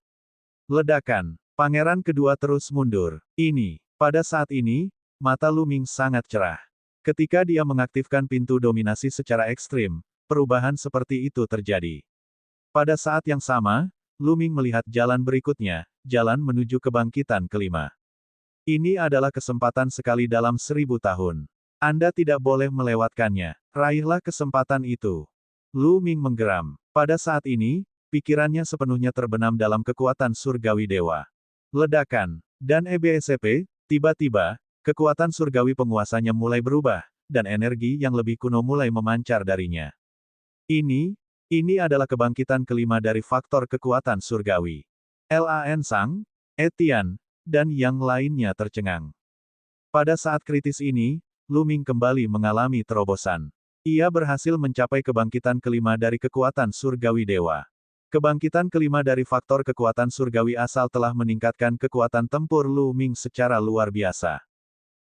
Ledakan. Pangeran kedua terus mundur. Pada saat ini, mata Lu Ming sangat cerah. Ketika dia mengaktifkan pintu dominasi secara ekstrim, perubahan seperti itu terjadi. Pada saat yang sama, Lu Ming melihat jalan berikutnya, jalan menuju kebangkitan kelima. Ini adalah kesempatan sekali dalam 1000 tahun. Anda tidak boleh melewatkannya. Raihlah kesempatan itu. Lu Ming menggeram. Pada saat ini, pikirannya sepenuhnya terbenam dalam kekuatan surgawi dewa. Ledakan. Dan EBSCP, tiba-tiba, kekuatan surgawi penguasanya mulai berubah, dan energi yang lebih kuno mulai memancar darinya. Ini adalah kebangkitan kelima dari faktor kekuatan surgawi. Lan Sang, Etian, dan yang lainnya tercengang. Pada saat kritis ini, Lu Ming kembali mengalami terobosan. Ia berhasil mencapai kebangkitan kelima dari kekuatan surgawi dewa. Kebangkitan kelima dari faktor kekuatan surgawi asal telah meningkatkan kekuatan tempur Lu Ming secara luar biasa.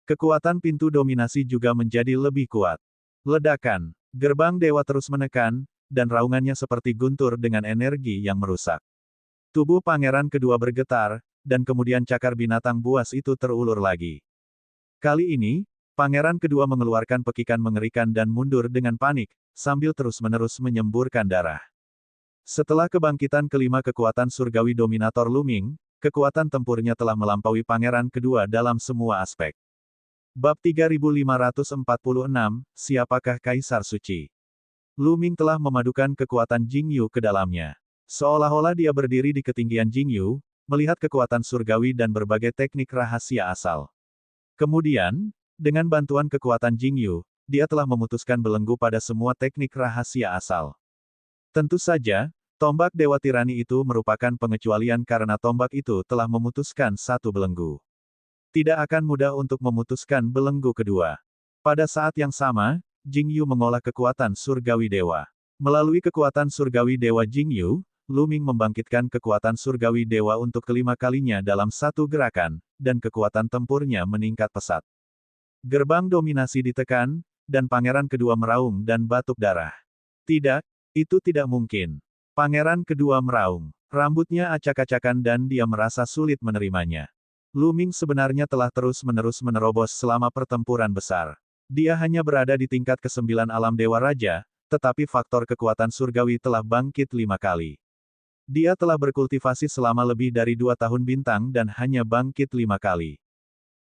Kekuatan pintu dominasi juga menjadi lebih kuat. Ledakan. Gerbang dewa terus menekan, dan raungannya seperti guntur dengan energi yang merusak. Tubuh pangeran kedua bergetar, dan kemudian cakar binatang buas itu terulur lagi. Kali ini, pangeran kedua mengeluarkan pekikan mengerikan dan mundur dengan panik, sambil terus-menerus menyemburkan darah. Setelah kebangkitan kelima kekuatan surgawi dominator Lu Ming, kekuatan tempurnya telah melampaui pangeran kedua dalam semua aspek. Bab 3546, Siapakah Kaisar Suci? Lu Ming telah memadukan kekuatan Jingyu ke dalamnya. Seolah-olah dia berdiri di ketinggian Jingyu, melihat kekuatan surgawi dan berbagai teknik rahasia asal. Kemudian, dengan bantuan kekuatan Jingyu, dia telah memutuskan belenggu pada semua teknik rahasia asal. Tentu saja, tombak Dewa Tirani itu merupakan pengecualian karena tombak itu telah memutuskan satu belenggu. Tidak akan mudah untuk memutuskan belenggu kedua. Pada saat yang sama, Jingyu mengolah kekuatan surgawi dewa. Melalui kekuatan surgawi dewa Jingyu, Lu Ming membangkitkan kekuatan surgawi dewa untuk kelima kalinya dalam satu gerakan, dan kekuatan tempurnya meningkat pesat. Gerbang dominasi ditekan, dan pangeran kedua meraung dan batuk darah. Tidak, itu tidak mungkin. Pangeran kedua meraung. Rambutnya acak-acakan dan dia merasa sulit menerimanya. Lu Ming sebenarnya telah terus-menerus menerobos selama pertempuran besar. Dia hanya berada di tingkat ke-9 alam Dewa Raja, tetapi faktor kekuatan surgawi telah bangkit 5 kali. Dia telah berkultivasi selama lebih dari 2 tahun bintang dan hanya bangkit 5 kali.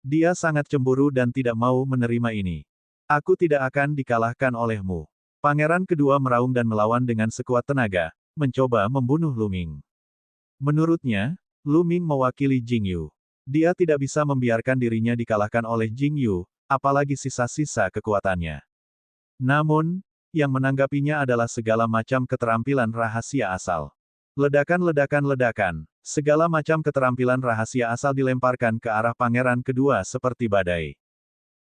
Dia sangat cemburu dan tidak mau menerima ini. Aku tidak akan dikalahkan olehmu. Pangeran kedua meraung dan melawan dengan sekuat tenaga, mencoba membunuh Lu Ming. Menurutnya, Lu Ming mewakili Jingyu. Dia tidak bisa membiarkan dirinya dikalahkan oleh Jingyu, apalagi sisa-sisa kekuatannya. Namun, yang menanggapinya adalah segala macam keterampilan rahasia asal. Ledakan-ledakan-ledakan, segala macam keterampilan rahasia asal dilemparkan ke arah pangeran kedua seperti badai.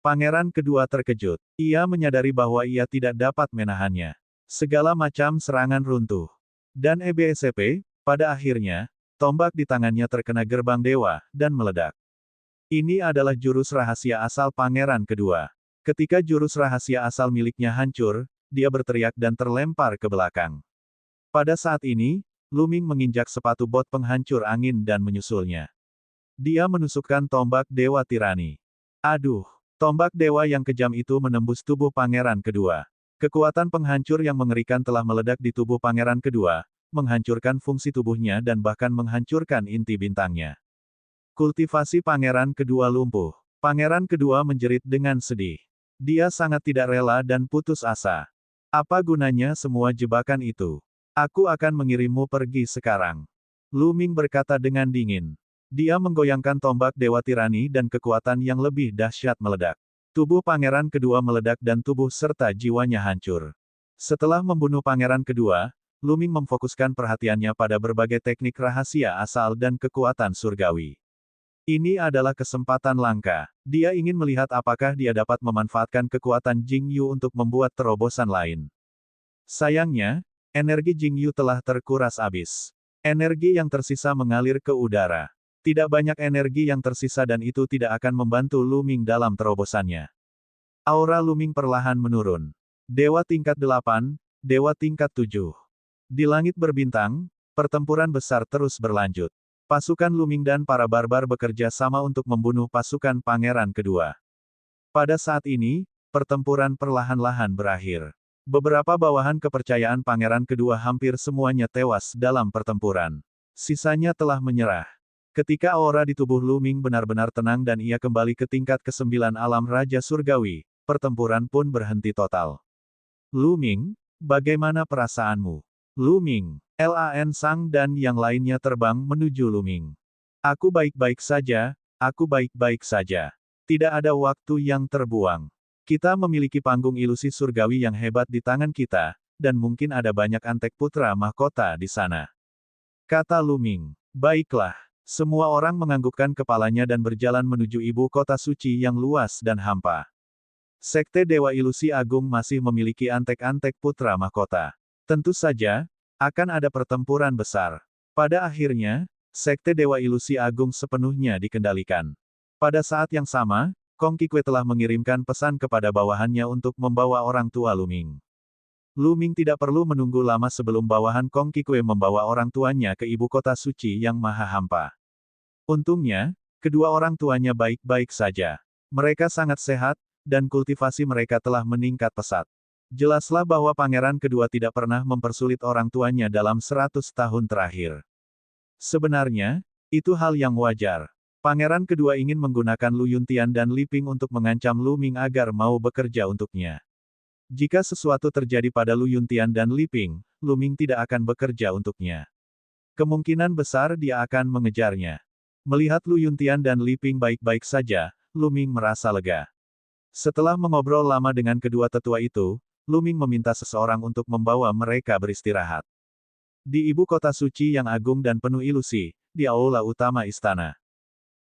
Pangeran kedua terkejut. Ia menyadari bahwa ia tidak dapat menahannya. Segala macam serangan runtuh. Dan EBSCP, pada akhirnya, tombak di tangannya terkena gerbang dewa, dan meledak. Ini adalah jurus rahasia asal pangeran kedua. Ketika jurus rahasia asal miliknya hancur, dia berteriak dan terlempar ke belakang. Pada saat ini, Lu Ming menginjak sepatu bot penghancur angin dan menyusulnya. Dia menusukkan tombak Dewa Tirani. Aduh! Tombak dewa yang kejam itu menembus tubuh pangeran kedua. Kekuatan penghancur yang mengerikan telah meledak di tubuh pangeran kedua, menghancurkan fungsi tubuhnya dan bahkan menghancurkan inti bintangnya. Kultivasi pangeran kedua lumpuh. Pangeran kedua menjerit dengan sedih. Dia sangat tidak rela dan putus asa. Apa gunanya semua jebakan itu? Aku akan mengirimmu pergi sekarang. Lu Ming berkata dengan dingin. Dia menggoyangkan tombak Dewa Tirani dan kekuatan yang lebih dahsyat meledak. Tubuh pangeran kedua meledak dan tubuh serta jiwanya hancur. Setelah membunuh pangeran kedua, Lu Ming memfokuskan perhatiannya pada berbagai teknik rahasia asal dan kekuatan surgawi. Ini adalah kesempatan langka. Dia ingin melihat apakah dia dapat memanfaatkan kekuatan Jingyu untuk membuat terobosan lain. Sayangnya, energi Jingyu telah terkuras habis. Energi yang tersisa mengalir ke udara. Tidak banyak energi yang tersisa dan itu tidak akan membantu Lu Ming dalam terobosannya. Aura Lu Ming perlahan menurun. Dewa tingkat 8, Dewa tingkat 7. Di langit berbintang, pertempuran besar terus berlanjut. Pasukan Lu Ming dan para barbar bekerja sama untuk membunuh pasukan pangeran kedua. Pada saat ini, pertempuran perlahan-lahan berakhir. Beberapa bawahan kepercayaan pangeran kedua hampir semuanya tewas dalam pertempuran. Sisanya telah menyerah. Ketika aura di tubuh Lu Ming benar-benar tenang dan ia kembali ke tingkat ke-9 alam Raja Surgawi, pertempuran pun berhenti total. Lu Ming, bagaimana perasaanmu? Lu Ming, Lan Sang dan yang lainnya terbang menuju Lu Ming. Aku baik-baik saja, aku baik-baik saja. Tidak ada waktu yang terbuang. Kita memiliki panggung ilusi surgawi yang hebat di tangan kita, dan mungkin ada banyak antek putra mahkota di sana. Kata Lu Ming. Baiklah. Semua orang menganggukkan kepalanya dan berjalan menuju ibu kota suci yang luas dan hampa. Sekte Dewa Ilusi Agung masih memiliki antek-antek putra mahkota. Tentu saja, akan ada pertempuran besar. Pada akhirnya, Sekte Dewa Ilusi Agung sepenuhnya dikendalikan. Pada saat yang sama, Kong Qikue telah mengirimkan pesan kepada bawahannya untuk membawa orang tua Lu Ming. Lu Ming tidak perlu menunggu lama sebelum bawahan Kong Qikue membawa orang tuanya ke ibu kota suci yang maha hampa. Untungnya, kedua orang tuanya baik-baik saja. Mereka sangat sehat, dan kultivasi mereka telah meningkat pesat. Jelaslah bahwa pangeran kedua tidak pernah mempersulit orang tuanya dalam 100 tahun terakhir. Sebenarnya, itu hal yang wajar. Pangeran kedua ingin menggunakan Lu Yuntian dan Li Ping untuk mengancam Lu Ming agar mau bekerja untuknya. Jika sesuatu terjadi pada Lu Yuntian dan Li Ping, Lu Ming tidak akan bekerja untuknya. Kemungkinan besar dia akan mengejarnya. Melihat Lu Yuntian dan Li Ping baik-baik saja, Lu Ming merasa lega. Setelah mengobrol lama dengan kedua tetua itu, Lu Ming meminta seseorang untuk membawa mereka beristirahat. Di ibu kota suci yang agung dan penuh ilusi, di aula utama istana.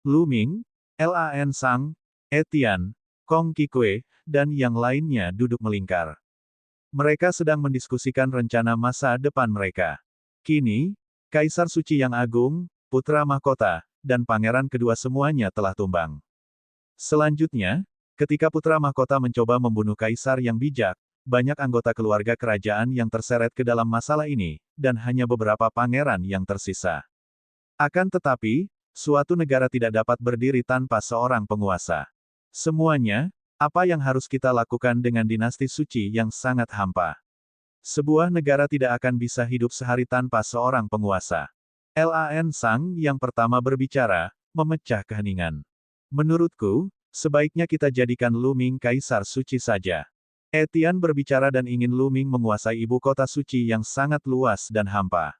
Lu Ming, Lan Sang, Etienne, Kong Qikue, dan yang lainnya duduk melingkar. Mereka sedang mendiskusikan rencana masa depan mereka. Kini, Kaisar Suci yang Agung, Putra Mahkota, dan Pangeran kedua semuanya telah tumbang. Selanjutnya, ketika Putra Mahkota mencoba membunuh Kaisar yang bijak, banyak anggota keluarga kerajaan yang terseret ke dalam masalah ini, dan hanya beberapa pangeran yang tersisa. Akan tetapi, suatu negara tidak dapat berdiri tanpa seorang penguasa. Semuanya, apa yang harus kita lakukan dengan dinasti suci yang sangat hampa? Sebuah negara tidak akan bisa hidup sehari tanpa seorang penguasa. Lan Sang yang pertama berbicara, memecah keheningan. Menurutku, sebaiknya kita jadikan Lu Ming Kaisar Suci saja. Etienne berbicara dan ingin Lu Ming menguasai ibu kota suci yang sangat luas dan hampa.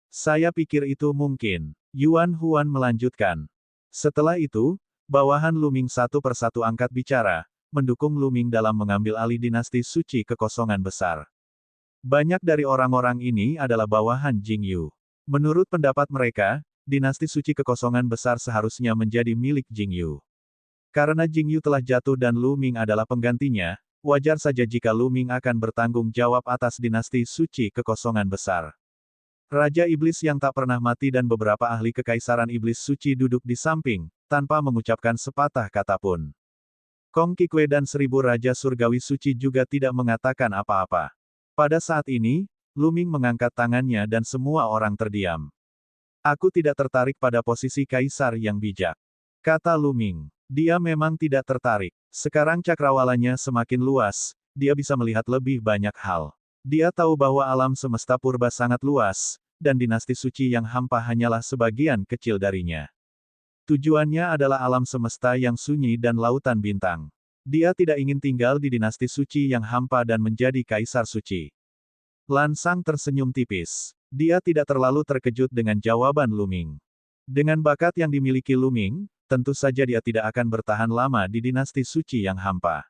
Saya pikir itu mungkin. Yuan Huan melanjutkan. Setelah itu, bawahan Lu Ming satu persatu angkat bicara, mendukung Lu Ming dalam mengambil alih dinasti suci kekosongan besar. Banyak dari orang-orang ini adalah bawahan Jingyu. Menurut pendapat mereka, dinasti suci kekosongan besar seharusnya menjadi milik Jingyu. Karena Jingyu telah jatuh dan Lu Ming adalah penggantinya, wajar saja jika Lu Ming akan bertanggung jawab atas dinasti suci kekosongan besar. Raja Iblis yang tak pernah mati dan beberapa ahli kekaisaran iblis suci duduk di samping, tanpa mengucapkan sepatah kata pun. Kong Qikue dan 1000 Raja Surgawi Suci juga tidak mengatakan apa-apa. Pada saat ini, Lu Ming mengangkat tangannya dan semua orang terdiam. Aku tidak tertarik pada posisi kaisar yang bijak. Kata Lu Ming. Dia memang tidak tertarik. Sekarang cakrawalanya semakin luas, dia bisa melihat lebih banyak hal. Dia tahu bahwa alam semesta purba sangat luas, dan dinasti suci yang hampa hanyalah sebagian kecil darinya. Tujuannya adalah alam semesta yang sunyi dan lautan bintang. Dia tidak ingin tinggal di dinasti suci yang hampa dan menjadi kaisar suci. Lan Sang tersenyum tipis. Dia tidak terlalu terkejut dengan jawaban Lu Ming. Dengan bakat yang dimiliki Lu Ming, tentu saja dia tidak akan bertahan lama di dinasti suci yang hampa.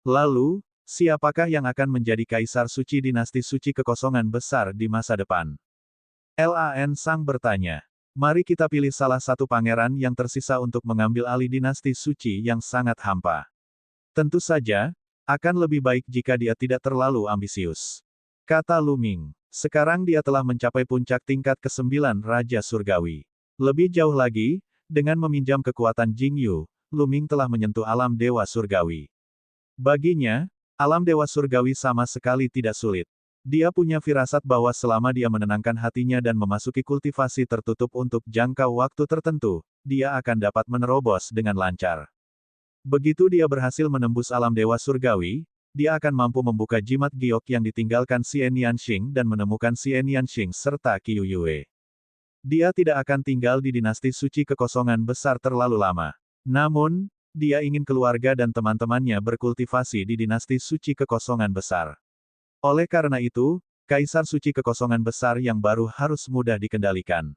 Lalu, siapakah yang akan menjadi kaisar suci dinasti suci kekosongan besar di masa depan? Lan Sang bertanya. Mari kita pilih salah satu pangeran yang tersisa untuk mengambil alih dinasti suci yang sangat hampa. Tentu saja, akan lebih baik jika dia tidak terlalu ambisius. Kata Lu Ming. Sekarang dia telah mencapai puncak tingkat ke-9 Raja Surgawi. Lebih jauh lagi, dengan meminjam kekuatan Jingyu, Lu Ming telah menyentuh alam Dewa Surgawi. Baginya, alam Dewa Surgawi sama sekali tidak sulit. Dia punya firasat bahwa selama dia menenangkan hatinya dan memasuki kultivasi tertutup untuk jangka waktu tertentu, dia akan dapat menerobos dengan lancar. Begitu dia berhasil menembus alam Dewa Surgawi, dia akan mampu membuka jimat giok yang ditinggalkan Xian Yanxing dan menemukan Xian Yanxing serta Qiu Yue. Dia tidak akan tinggal di dinasti suci kekosongan besar terlalu lama. Namun, dia ingin keluarga dan teman-temannya berkultivasi di dinasti suci kekosongan besar. Oleh karena itu, Kaisar Suci Kekosongan Besar yang baru harus mudah dikendalikan.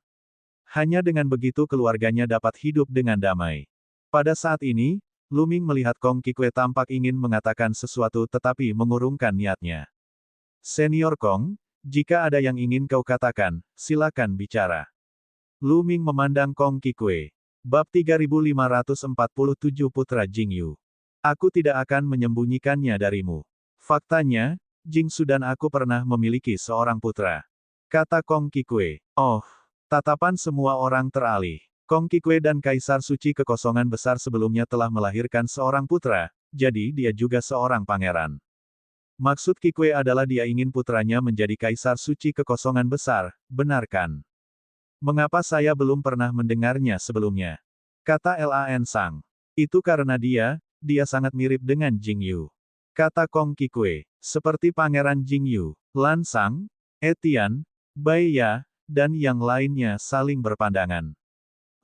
Hanya dengan begitu keluarganya dapat hidup dengan damai. Pada saat ini, Lu Ming melihat Kong Qikue tampak ingin mengatakan sesuatu tetapi mengurungkan niatnya. Senior Kong, jika ada yang ingin kau katakan, silakan bicara. Lu Ming memandang Kong Qikue. Bab 3547 Putra Jingyu. Aku tidak akan menyembunyikannya darimu. Faktanya, Jingsu dan aku pernah memiliki seorang putra. Kata Kong Qikue. Oh, tatapan semua orang teralih. Kong Qikue dan Kaisar Suci Kekosongan Besar sebelumnya telah melahirkan seorang putra, jadi dia juga seorang pangeran. Maksud Qikue adalah dia ingin putranya menjadi Kaisar Suci Kekosongan Besar, benar kan? Mengapa saya belum pernah mendengarnya sebelumnya? Kata Lan Sang. Itu karena dia sangat mirip dengan Jingyu. Kata Kong Qikue. Seperti Pangeran Jingyu, Lan Sang, Etian, Bai Ya, dan yang lainnya saling berpandangan.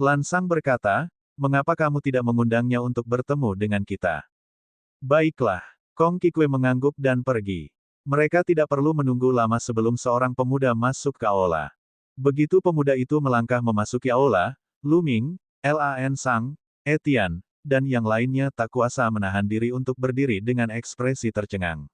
Lan Sang berkata, mengapa kamu tidak mengundangnya untuk bertemu dengan kita? Baiklah. Kong Qikue mengangguk dan pergi. Mereka tidak perlu menunggu lama sebelum seorang pemuda masuk ke aula. Begitu pemuda itu melangkah memasuki aula, Lu Ming, Lan Sang, Etian, dan yang lainnya tak kuasa menahan diri untuk berdiri dengan ekspresi tercengang.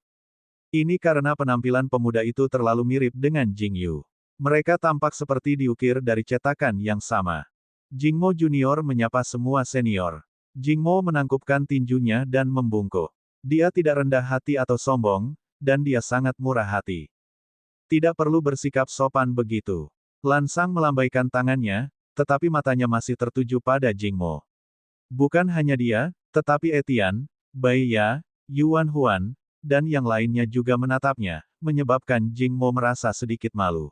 Ini karena penampilan pemuda itu terlalu mirip dengan Jingyu. Mereka tampak seperti diukir dari cetakan yang sama. Jingmo Junior menyapa semua senior. Jingmo menangkupkan tinjunya dan membungkuk. Dia tidak rendah hati atau sombong, dan dia sangat murah hati. Tidak perlu bersikap sopan begitu. Lan Sang melambaikan tangannya, tetapi matanya masih tertuju pada Jingmo. Bukan hanya dia, tetapi Etian, Bai Ya, Yuan Huan, dan yang lainnya juga menatapnya, menyebabkan Jingmo merasa sedikit malu.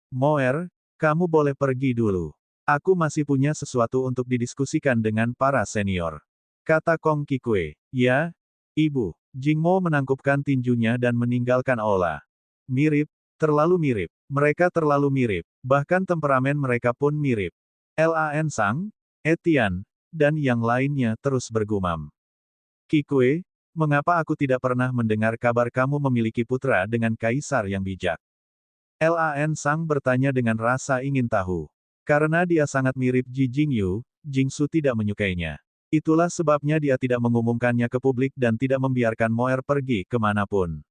Moer, kamu boleh pergi dulu. Aku masih punya sesuatu untuk didiskusikan dengan para senior. Kata Kong Qikue. Ya, Ibu. Jingmo menangkupkan tinjunya dan meninggalkan aula. Mirip, terlalu mirip. Mereka terlalu mirip. Bahkan temperamen mereka pun mirip. Lan Sang, Etian, dan yang lainnya terus bergumam. Qikue, mengapa aku tidak pernah mendengar kabar kamu memiliki putra dengan kaisar yang bijak? Lan Sang bertanya dengan rasa ingin tahu. Karena dia sangat mirip Ji Jingyu, Jingsu tidak menyukainya. Itulah sebabnya dia tidak mengumumkannya ke publik dan tidak membiarkan Moer pergi kemanapun.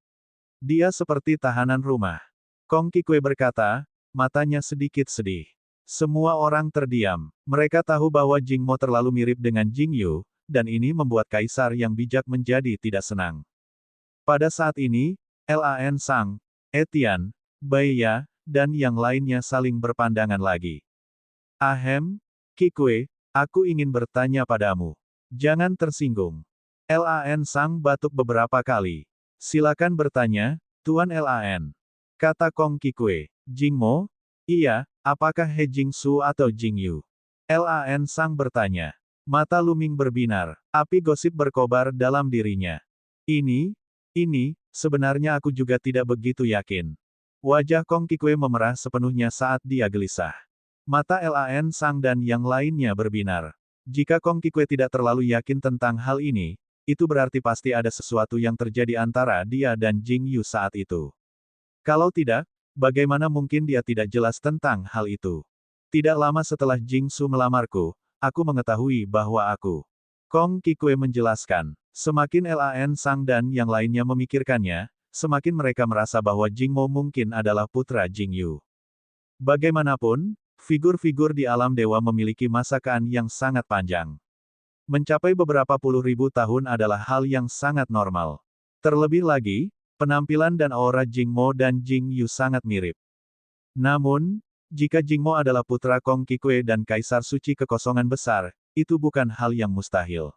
Dia seperti tahanan rumah. Kong Qikue berkata, matanya sedikit sedih. Semua orang terdiam. Mereka tahu bahwa Jingmo terlalu mirip dengan Jingyu, dan ini membuat kaisar yang bijak menjadi tidak senang. Pada saat ini, Lan Sang, Etian, Bai Ya, dan yang lainnya saling berpandangan lagi. Ahem, Qikue, aku ingin bertanya padamu. Jangan tersinggung. Lan Sang batuk beberapa kali. Silakan bertanya, Tuan Lan. Kata Kong Qikue. Jingmo? Iya, apakah He Jingsu atau Jingyu? Lan Sang bertanya. Mata Lu Ming berbinar. Api gosip berkobar dalam dirinya. Ini, sebenarnya aku juga tidak begitu yakin. Wajah Kong Qikue memerah sepenuhnya saat dia gelisah. Mata Lan Sang dan yang lainnya berbinar. Jika Kong Qikue tidak terlalu yakin tentang hal ini, itu berarti pasti ada sesuatu yang terjadi antara dia dan Jingyu saat itu. Kalau tidak, bagaimana mungkin dia tidak jelas tentang hal itu? Tidak lama setelah Jingsu melamarku, aku mengetahui bahwa aku. Kong Qikue menjelaskan. Semakin Lan Sang dan yang lainnya memikirkannya, semakin mereka merasa bahwa Jingmo mungkin adalah putra Jingyu. Bagaimanapun, figur-figur di alam dewa memiliki masa kean yang sangat panjang. Mencapai beberapa puluh ribu tahun adalah hal yang sangat normal. Terlebih lagi, penampilan dan aura Jingmo dan Jingyu sangat mirip. Namun, jika Jingmo adalah putra Kong Qikue dan Kaisar Suci Kekosongan Besar, itu bukan hal yang mustahil.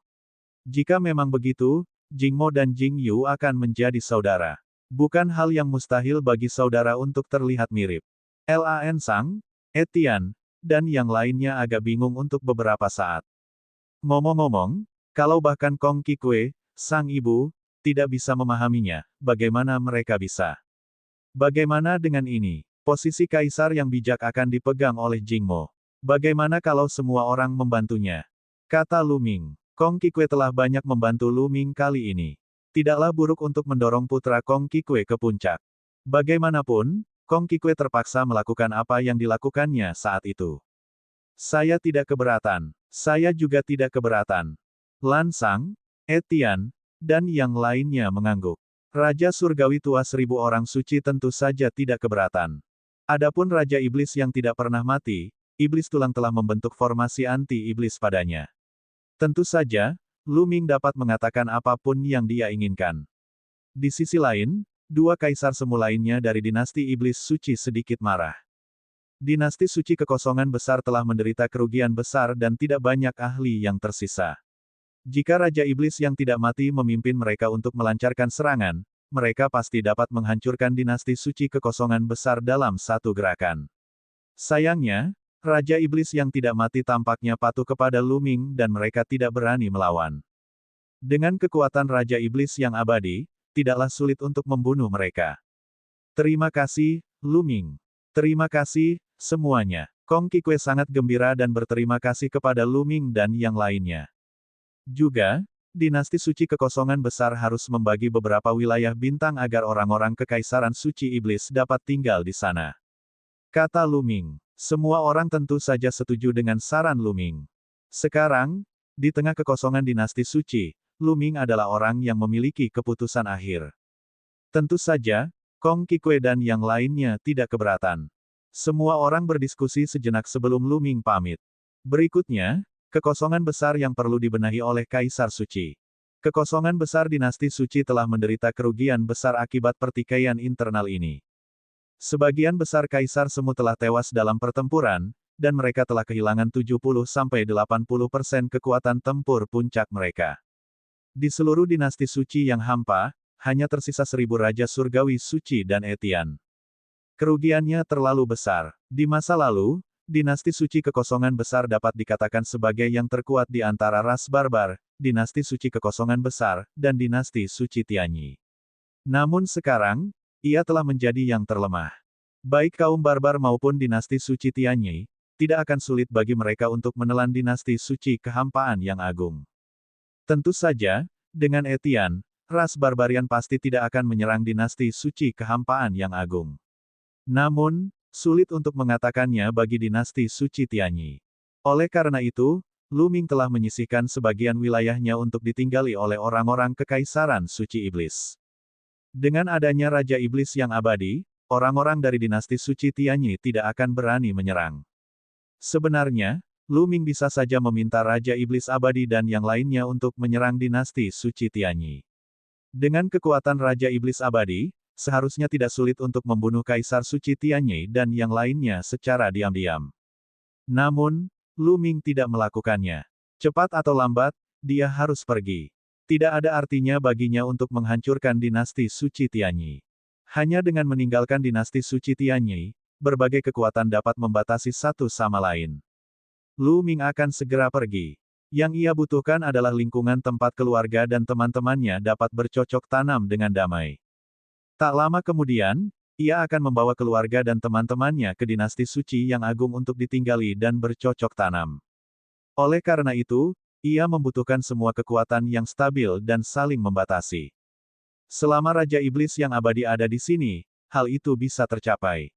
Jika memang begitu, Jingmo dan Jingyu akan menjadi saudara. Bukan hal yang mustahil bagi saudara untuk terlihat mirip. Lan Sang, Etian, dan yang lainnya agak bingung untuk beberapa saat. Ngomong-ngomong, kalau bahkan Kong Qikue, sang ibu, tidak bisa memahaminya, bagaimana mereka bisa? Bagaimana dengan ini? Posisi kaisar yang bijak akan dipegang oleh Jingmo. Bagaimana kalau semua orang membantunya? Kata Lu Ming. Kong Qikue telah banyak membantu Lu Ming kali ini. Tidaklah buruk untuk mendorong putra Kong Qikue ke puncak. Bagaimanapun, Kong Qikue terpaksa melakukan apa yang dilakukannya saat itu. Saya tidak keberatan. Saya juga tidak keberatan. Lan Sang, Etienne, dan yang lainnya mengangguk. Raja Surgawi tua 1000 orang suci tentu saja tidak keberatan. Adapun Raja Iblis yang tidak pernah mati, Iblis Tulang telah membentuk formasi anti-iblis padanya. Tentu saja, Lu Ming dapat mengatakan apapun yang dia inginkan. Di sisi lain, dua kaisar semu lainnya dari dinasti iblis suci sedikit marah. Dinasti suci kekosongan besar telah menderita kerugian besar dan tidak banyak ahli yang tersisa. Jika Raja Iblis yang tidak mati memimpin mereka untuk melancarkan serangan, mereka pasti dapat menghancurkan dinasti suci kekosongan besar dalam satu gerakan. Sayangnya, Raja Iblis yang tidak mati tampaknya patuh kepada Lu Ming dan mereka tidak berani melawan. Dengan kekuatan Raja Iblis yang abadi, tidaklah sulit untuk membunuh mereka. Terima kasih, Lu Ming. Terima kasih, semuanya. Kong Qikue sangat gembira dan berterima kasih kepada Lu Ming dan yang lainnya. Juga, dinasti suci kekosongan besar harus membagi beberapa wilayah bintang agar orang-orang kekaisaran suci iblis dapat tinggal di sana. Kata Lu Ming. Semua orang tentu saja setuju dengan saran Lu Ming. Sekarang, di tengah kekosongan dinasti suci, Lu Ming adalah orang yang memiliki keputusan akhir. Tentu saja, Kong Qikue dan yang lainnya tidak keberatan. Semua orang berdiskusi sejenak sebelum Lu Ming pamit. Berikutnya, kekosongan besar yang perlu dibenahi oleh Kaisar Suci. Kekosongan besar dinasti suci telah menderita kerugian besar akibat pertikaian internal ini. Sebagian besar kaisar semu telah tewas dalam pertempuran, dan mereka telah kehilangan 70–80% kekuatan tempur puncak mereka. Di seluruh dinasti suci yang hampa, hanya tersisa 1000 Raja Surgawi Suci dan Etienne. Kerugiannya terlalu besar. Di masa lalu, dinasti suci kekosongan besar dapat dikatakan sebagai yang terkuat di antara ras barbar, dinasti suci kekosongan besar, dan dinasti suci Tianyi. Namun sekarang, ia telah menjadi yang terlemah. Baik kaum barbar maupun dinasti suci Tianyi, tidak akan sulit bagi mereka untuk menelan dinasti suci kehampaan yang agung. Tentu saja, dengan Etienne, ras barbarian pasti tidak akan menyerang dinasti suci kehampaan yang agung. Namun, sulit untuk mengatakannya bagi dinasti suci Tianyi. Oleh karena itu, Lu Ming telah menyisihkan sebagian wilayahnya untuk ditinggali oleh orang-orang kekaisaran suci iblis. Dengan adanya Raja Iblis yang abadi, orang-orang dari dinasti suci Tianyi tidak akan berani menyerang. Sebenarnya, Lu Ming bisa saja meminta Raja Iblis abadi dan yang lainnya untuk menyerang dinasti suci Tianyi. Dengan kekuatan Raja Iblis abadi, seharusnya tidak sulit untuk membunuh Kaisar Suci Tianyi dan yang lainnya secara diam-diam. Namun, Lu Ming tidak melakukannya. Cepat atau lambat, dia harus pergi. Tidak ada artinya baginya untuk menghancurkan dinasti suci Tianyi. Hanya dengan meninggalkan dinasti suci Tianyi, berbagai kekuatan dapat membatasi satu sama lain. Lu Ming akan segera pergi. Yang ia butuhkan adalah lingkungan tempat keluarga dan teman-temannya dapat bercocok tanam dengan damai. Tak lama kemudian, ia akan membawa keluarga dan teman-temannya ke dinasti suci yang agung untuk ditinggali dan bercocok tanam. Oleh karena itu, ia membutuhkan semua kekuatan yang stabil dan saling membatasi. Selama Raja Iblis yang abadi ada di sini, hal itu bisa tercapai.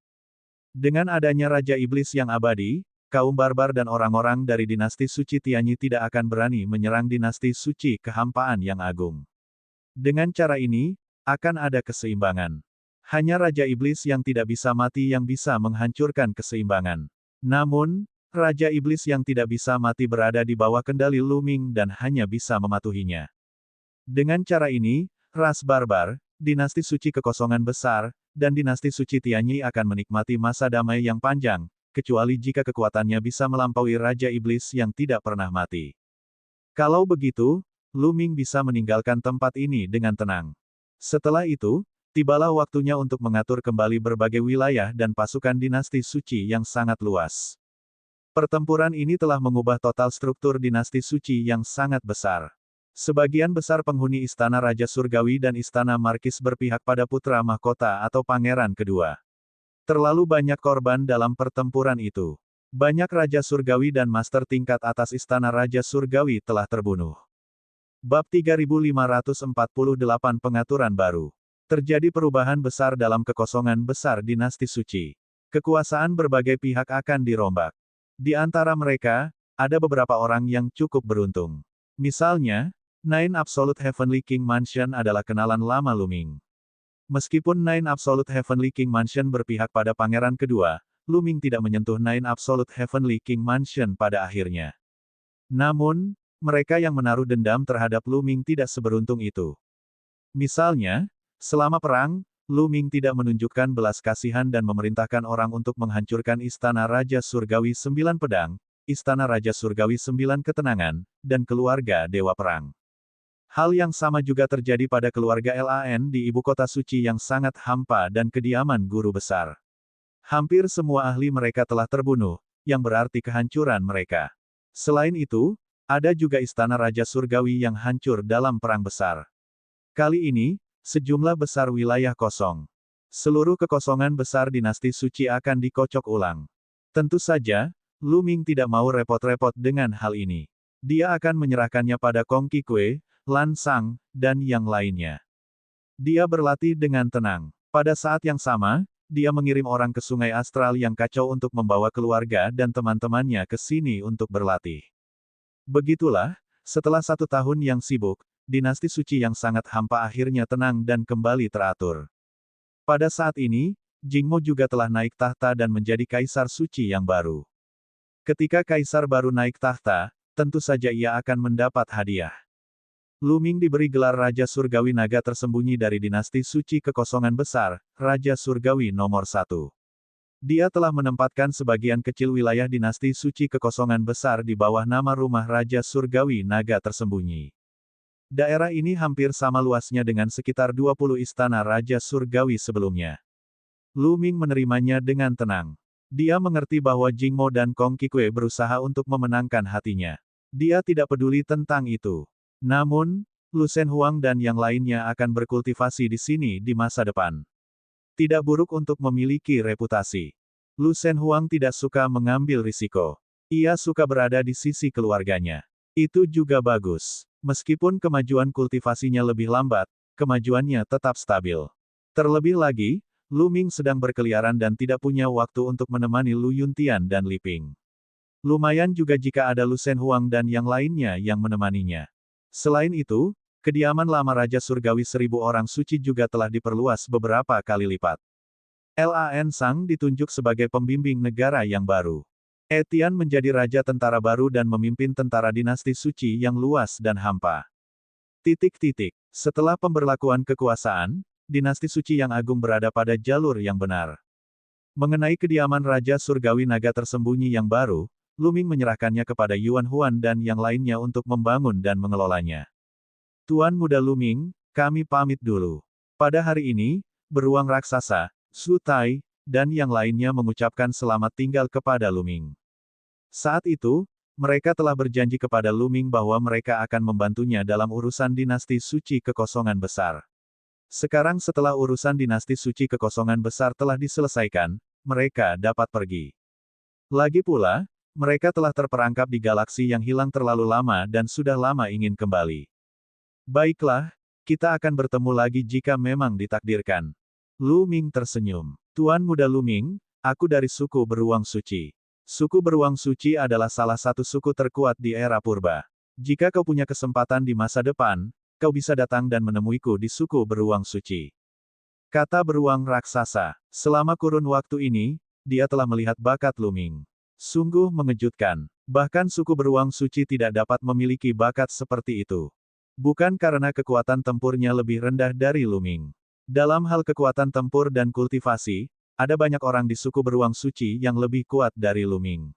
Dengan adanya Raja Iblis yang abadi, kaum barbar dan orang-orang dari dinasti suci Tianyi tidak akan berani menyerang dinasti suci kehampaan yang agung. Dengan cara ini, akan ada keseimbangan. Hanya Raja Iblis yang tidak bisa mati yang bisa menghancurkan keseimbangan. Namun, Raja Iblis yang tidak bisa mati berada di bawah kendali Lu Ming dan hanya bisa mematuhinya. Dengan cara ini, ras barbar, dinasti suci kekosongan besar, dan dinasti suci Tianyi akan menikmati masa damai yang panjang, kecuali jika kekuatannya bisa melampaui Raja Iblis yang tidak pernah mati. Kalau begitu, Lu Ming bisa meninggalkan tempat ini dengan tenang. Setelah itu, tibalah waktunya untuk mengatur kembali berbagai wilayah dan pasukan dinasti suci yang sangat luas. Pertempuran ini telah mengubah total struktur dinasti suci yang sangat besar. Sebagian besar penghuni Istana Raja Surgawi dan Istana Markis berpihak pada putra mahkota atau pangeran kedua. Terlalu banyak korban dalam pertempuran itu. Banyak Raja Surgawi dan Master tingkat atas Istana Raja Surgawi telah terbunuh. Bab 3548 Pengaturan baru. Terjadi perubahan besar dalam kekosongan besar dinasti suci. Kekuasaan berbagai pihak akan dirombak. Di antara mereka, ada beberapa orang yang cukup beruntung. Misalnya, Nine Absolute Heavenly King Mansion adalah kenalan lama Luming. Meskipun Nine Absolute Heavenly King Mansion berpihak pada pangeran kedua, Luming tidak menyentuh Nine Absolute Heavenly King Mansion pada akhirnya. Namun, mereka yang menaruh dendam terhadap Luming tidak seberuntung itu. Misalnya, selama perang, Luming tidak menunjukkan belas kasihan dan memerintahkan orang untuk menghancurkan Istana Raja Surgawi 9 Pedang, Istana Raja Surgawi 9 Ketenangan, dan keluarga Dewa Perang. Hal yang sama juga terjadi pada keluarga Lan di ibu kota suci yang sangat hampa dan kediaman guru besar. Hampir semua ahli mereka telah terbunuh, yang berarti kehancuran mereka. Selain itu, ada juga Istana Raja Surgawi yang hancur dalam perang besar. Kali ini, sejumlah besar wilayah kosong. Seluruh kekosongan besar dinasti suci akan dikocok ulang. Tentu saja, Luming tidak mau repot-repot dengan hal ini. Dia akan menyerahkannya pada Kong Qikui, Lan Sang, dan yang lainnya. Dia berlatih dengan tenang. Pada saat yang sama, dia mengirim orang ke Sungai Astral yang kacau untuk membawa keluarga dan teman-temannya ke sini untuk berlatih. Begitulah, setelah 1 tahun yang sibuk, dinasti suci yang sangat hampa akhirnya tenang dan kembali teratur. Pada saat ini, Jingmo juga telah naik tahta dan menjadi kaisar suci yang baru. Ketika kaisar baru naik tahta, tentu saja ia akan mendapat hadiah. Luming diberi gelar Raja Surgawi Naga tersembunyi dari dinasti suci kekosongan besar, Raja Surgawi nomor 1. Dia telah menempatkan sebagian kecil wilayah dinasti suci kekosongan besar di bawah nama rumah Raja Surgawi Naga tersembunyi. Daerah ini hampir sama luasnya dengan sekitar 20 istana Raja Surgawi sebelumnya. Luming menerimanya dengan tenang. Dia mengerti bahwa Jingmo dan Kong Qikui berusaha untuk memenangkan hatinya. Dia tidak peduli tentang itu. Namun, Lu Shen Huang dan yang lainnya akan berkultivasi di sini di masa depan. Tidak buruk untuk memiliki reputasi. Lu Shen Huang tidak suka mengambil risiko. Ia suka berada di sisi keluarganya. Itu juga bagus. Meskipun kemajuan kultivasinya lebih lambat, kemajuannya tetap stabil. Terlebih lagi, Lu Ming sedang berkeliaran dan tidak punya waktu untuk menemani Lu Yuntian dan Li Ping. Lumayan juga jika ada Lu Shen Huang dan yang lainnya yang menemaninya. Selain itu, kediaman lama Raja Surgawi 1000 orang suci juga telah diperluas beberapa kali lipat. Lan Sang ditunjuk sebagai pembimbing negara yang baru. Etian menjadi raja tentara baru dan memimpin tentara dinasti suci yang luas dan hampa. Setelah pemberlakuan kekuasaan, dinasti suci yang agung berada pada jalur yang benar. Mengenai kediaman Raja Surgawi Naga tersembunyi yang baru, Luming menyerahkannya kepada Yuan Huan dan yang lainnya untuk membangun dan mengelolanya. Tuan Muda Luming, kami pamit dulu. Pada hari ini, beruang raksasa, Su Tai, dan yang lainnya mengucapkan selamat tinggal kepada Luming. Saat itu, mereka telah berjanji kepada Luming bahwa mereka akan membantunya dalam urusan dinasti suci kekosongan besar. Sekarang setelah urusan dinasti suci kekosongan besar telah diselesaikan, mereka dapat pergi. Lagi pula, mereka telah terperangkap di galaksi yang hilang terlalu lama dan sudah lama ingin kembali. Baiklah, kita akan bertemu lagi jika memang ditakdirkan. Lu Ming tersenyum. Tuan Muda Lu Ming, aku dari suku Beruang Suci. Suku Beruang Suci adalah salah satu suku terkuat di era purba. Jika kau punya kesempatan di masa depan, kau bisa datang dan menemuiku di suku Beruang Suci. Kata beruang raksasa. Selama kurun waktu ini, dia telah melihat bakat Lu Ming. Sungguh mengejutkan. Bahkan suku Beruang Suci tidak dapat memiliki bakat seperti itu. Bukan karena kekuatan tempurnya lebih rendah dari Lu Ming. Dalam hal kekuatan tempur dan kultivasi, ada banyak orang di suku Beruang Suci yang lebih kuat dari Lu Ming.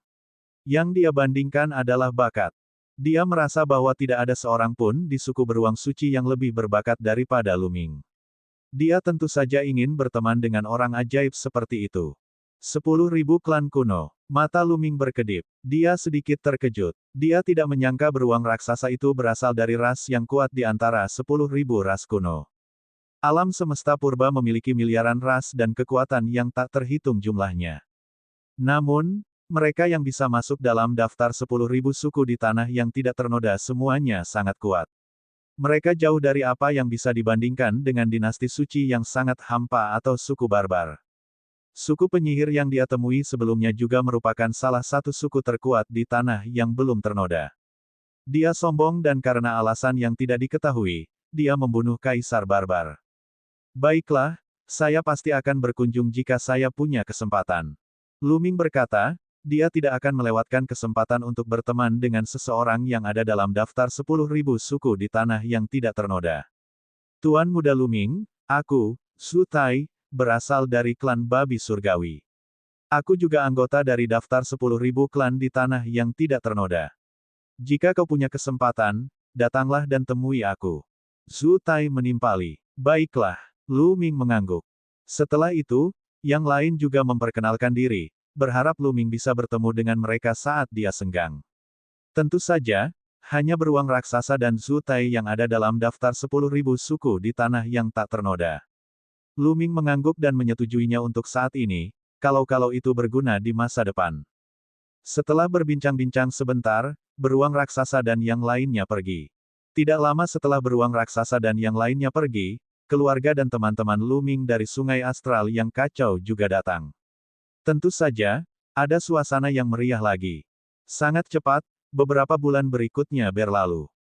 Yang dia bandingkan adalah bakat. Dia merasa bahwa tidak ada seorang pun di suku Beruang Suci yang lebih berbakat daripada Lu Ming. Dia tentu saja ingin berteman dengan orang ajaib seperti itu. 10.000 klan kuno. Mata Lu Ming berkedip. Dia sedikit terkejut. Dia tidak menyangka beruang raksasa itu berasal dari ras yang kuat di antara 10.000 ras kuno. Alam semesta purba memiliki miliaran ras dan kekuatan yang tak terhitung jumlahnya. Namun, mereka yang bisa masuk dalam daftar 10.000 suku di tanah yang tidak ternoda semuanya sangat kuat. Mereka jauh dari apa yang bisa dibandingkan dengan dinasti suci yang sangat hampa atau suku barbar. Suku penyihir yang dia temui sebelumnya juga merupakan salah satu suku terkuat di tanah yang belum ternoda. Dia sombong dan karena alasan yang tidak diketahui, dia membunuh kaisar barbar. Baiklah, saya pasti akan berkunjung jika saya punya kesempatan. Lu Ming berkata, dia tidak akan melewatkan kesempatan untuk berteman dengan seseorang yang ada dalam daftar 10.000 suku di tanah yang tidak ternoda. Tuan Muda Lu Ming, aku, Su Tai, berasal dari klan babi surgawi. Aku juga anggota dari daftar 10.000 klan di tanah yang tidak ternoda. Jika kau punya kesempatan, datanglah dan temui aku. Su Tai menimpali. Baiklah, Lu Ming mengangguk. Setelah itu, yang lain juga memperkenalkan diri, berharap Lu Ming bisa bertemu dengan mereka saat dia senggang. Tentu saja, hanya beruang raksasa dan Su Tai yang ada dalam daftar 10.000 suku di tanah yang tak ternoda. Lu Ming mengangguk dan menyetujuinya untuk saat ini, kalau itu berguna di masa depan. Setelah berbincang-bincang sebentar, beruang raksasa dan yang lainnya pergi. Tidak lama setelah beruang raksasa dan yang lainnya pergi, keluarga dan teman-teman Lu Ming dari Sungai Astral yang kacau juga datang. Tentu saja, ada suasana yang meriah lagi. Sangat cepat, beberapa bulan berikutnya berlalu.